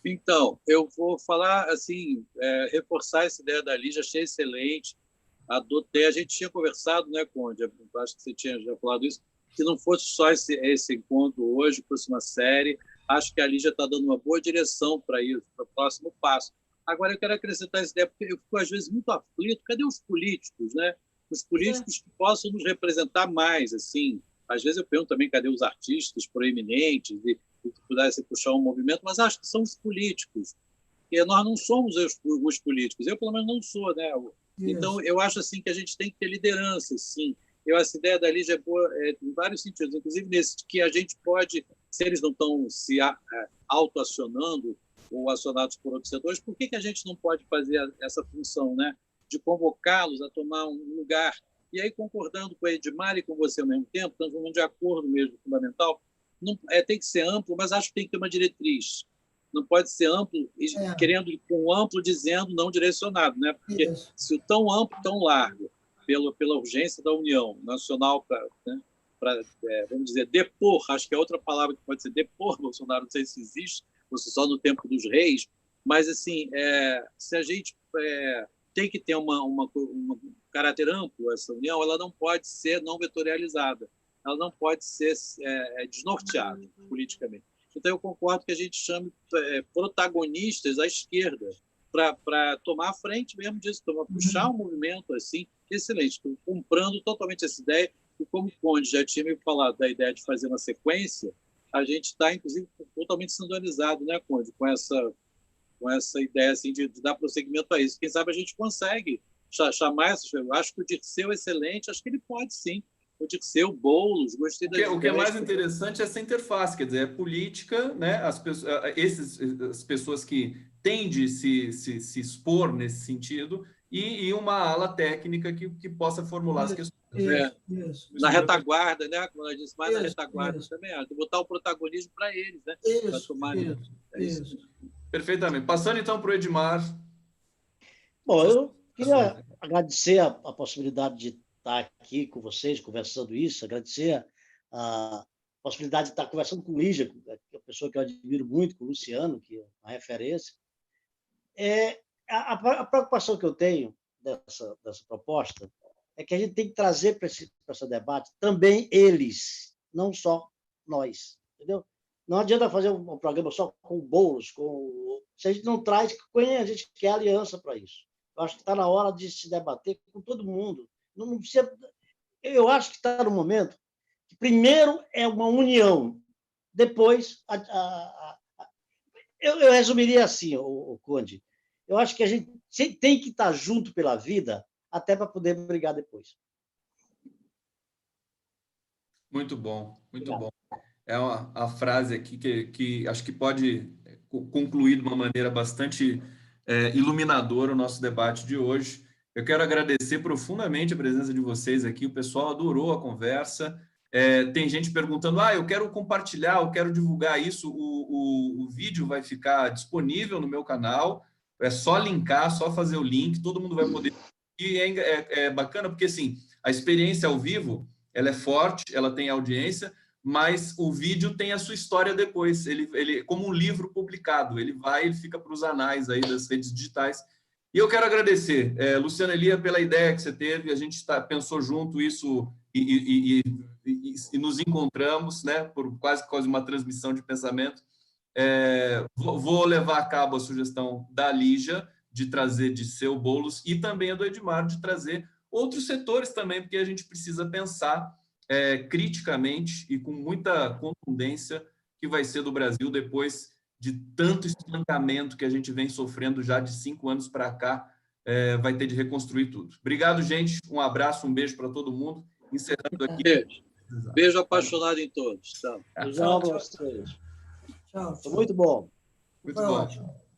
[SPEAKER 3] Então, eu vou falar, assim, reforçar essa ideia da Lígia, achei excelente, adotei, a gente tinha conversado, né, Conde, acho que você tinha já falado isso, que não fosse só esse encontro hoje, fosse uma série, acho que a Lígia está dando uma boa direção para isso, para o próximo passo. Agora, eu quero acrescentar essa ideia, porque eu fico, às vezes, muito aflito, cadê os políticos, né? Os políticos que possam nos representar mais, assim. Às vezes eu pergunto também cadê os artistas proeminentes e que pudessem puxar um movimento, mas acho que são os políticos. E nós não somos os políticos. Eu, pelo menos, não sou, né? Então, eu acho assim que a gente tem que ter liderança, sim. Essa ideia da Lígia é boa em vários sentidos, inclusive nesse de que a gente pode, se eles não estão se autoacionando ou acionados por outros setores, por que a gente não pode fazer essa função, né? De convocá-los a tomar um lugar. E aí, concordando com o Edmar e com você ao mesmo tempo, estamos de acordo mesmo, fundamental, não, tem que ser amplo, mas acho que tem que ter uma diretriz. Não pode ser amplo, querendo com amplo dizendo não direcionado, né? Porque se o tão amplo, tão largo, pela urgência da União Nacional para vamos dizer, depor, acho que é outra palavra que pode ser depor Bolsonaro, não sei se existe, ou se só no tempo dos reis, mas, assim, se a gente tem que ter um caráter amplo, essa união, ela não pode ser não vetorializada, ela não pode ser desnorteada politicamente. Então, eu concordo que a gente chame protagonistas à esquerda para tomar a frente mesmo disso, puxar um movimento assim, excelente. Estou comprando totalmente essa ideia, e como o Conde já tinha me falado da ideia de fazer uma sequência, a gente está, inclusive, totalmente sintonizado, né, Conde, com essa ideia assim, de dar prosseguimento a isso. Quem sabe a gente consegue chamar essas... Eu acho que o Dirceu é excelente, acho que ele pode, sim. O Dirceu, Boulos, gostei da ideia.
[SPEAKER 1] O que é mais interessante é essa interface, quer dizer, é política, né? As pessoas que têm de se expor nesse sentido e uma ala técnica que possa formular as questões.
[SPEAKER 4] Isso.
[SPEAKER 3] Na retaguarda, né? Como ela disse, mais na retaguarda também. Botar o protagonismo para eles, né?
[SPEAKER 4] Isso.
[SPEAKER 1] Perfeitamente. Passando, então, para o Edmar.
[SPEAKER 2] Bom, eu queria agradecer a possibilidade de estar aqui com vocês, conversando isso, agradecer a possibilidade de estar conversando com o Lígia, que é uma pessoa que eu admiro muito, com o Luciano, que é uma referência. A preocupação que eu tenho dessa proposta é que a gente tem que trazer para esse debate também eles, não só nós, entendeu? Não adianta fazer um programa só com Boulos, se a gente não traz quem a gente quer aliança para isso. Eu acho que está na hora de se debater com todo mundo. Não precisa... Eu acho que está no momento que primeiro é uma união, depois eu resumiria assim, o Conde. Eu acho que a gente tem que estar junto pela vida até para poder brigar depois.
[SPEAKER 1] Muito bom, muito
[SPEAKER 2] Obrigado.
[SPEAKER 1] bom. É a frase aqui que acho que pode concluir de uma maneira bastante iluminadora o nosso debate de hoje. Eu quero agradecer profundamente a presença de vocês aqui. O pessoal adorou a conversa. Tem gente perguntando, eu quero compartilhar, eu quero divulgar isso. O vídeo vai ficar disponível no meu canal. É só linkar, só fazer o link, todo mundo vai poder. E é bacana porque, assim, a experiência ao vivo, ela é forte, ela tem audiência, mas o vídeo tem a sua história depois. Ele como um livro publicado, ele fica para os anais aí das redes digitais. E eu quero agradecer, Luciana Elia, pela ideia que você teve. A gente pensou junto isso e nos encontramos, né, por quase uma transmissão de pensamento. Vou levar a cabo a sugestão da Lígia de trazer de seu Boulos e também a do Edmar de trazer outros setores também, porque a gente precisa pensar criticamente e com muita contundência que vai ser do Brasil depois de tanto estancamento que a gente vem sofrendo já de 5 anos para cá, vai ter de reconstruir tudo. Obrigado, gente. Um abraço, um beijo para todo mundo. Encerrando aqui.
[SPEAKER 3] Beijo apaixonado em todos.
[SPEAKER 2] Tchau. Beijão para vocês.
[SPEAKER 4] Tchau.
[SPEAKER 2] Muito bom.
[SPEAKER 1] Muito
[SPEAKER 4] Foi
[SPEAKER 1] bom.
[SPEAKER 4] ótimo.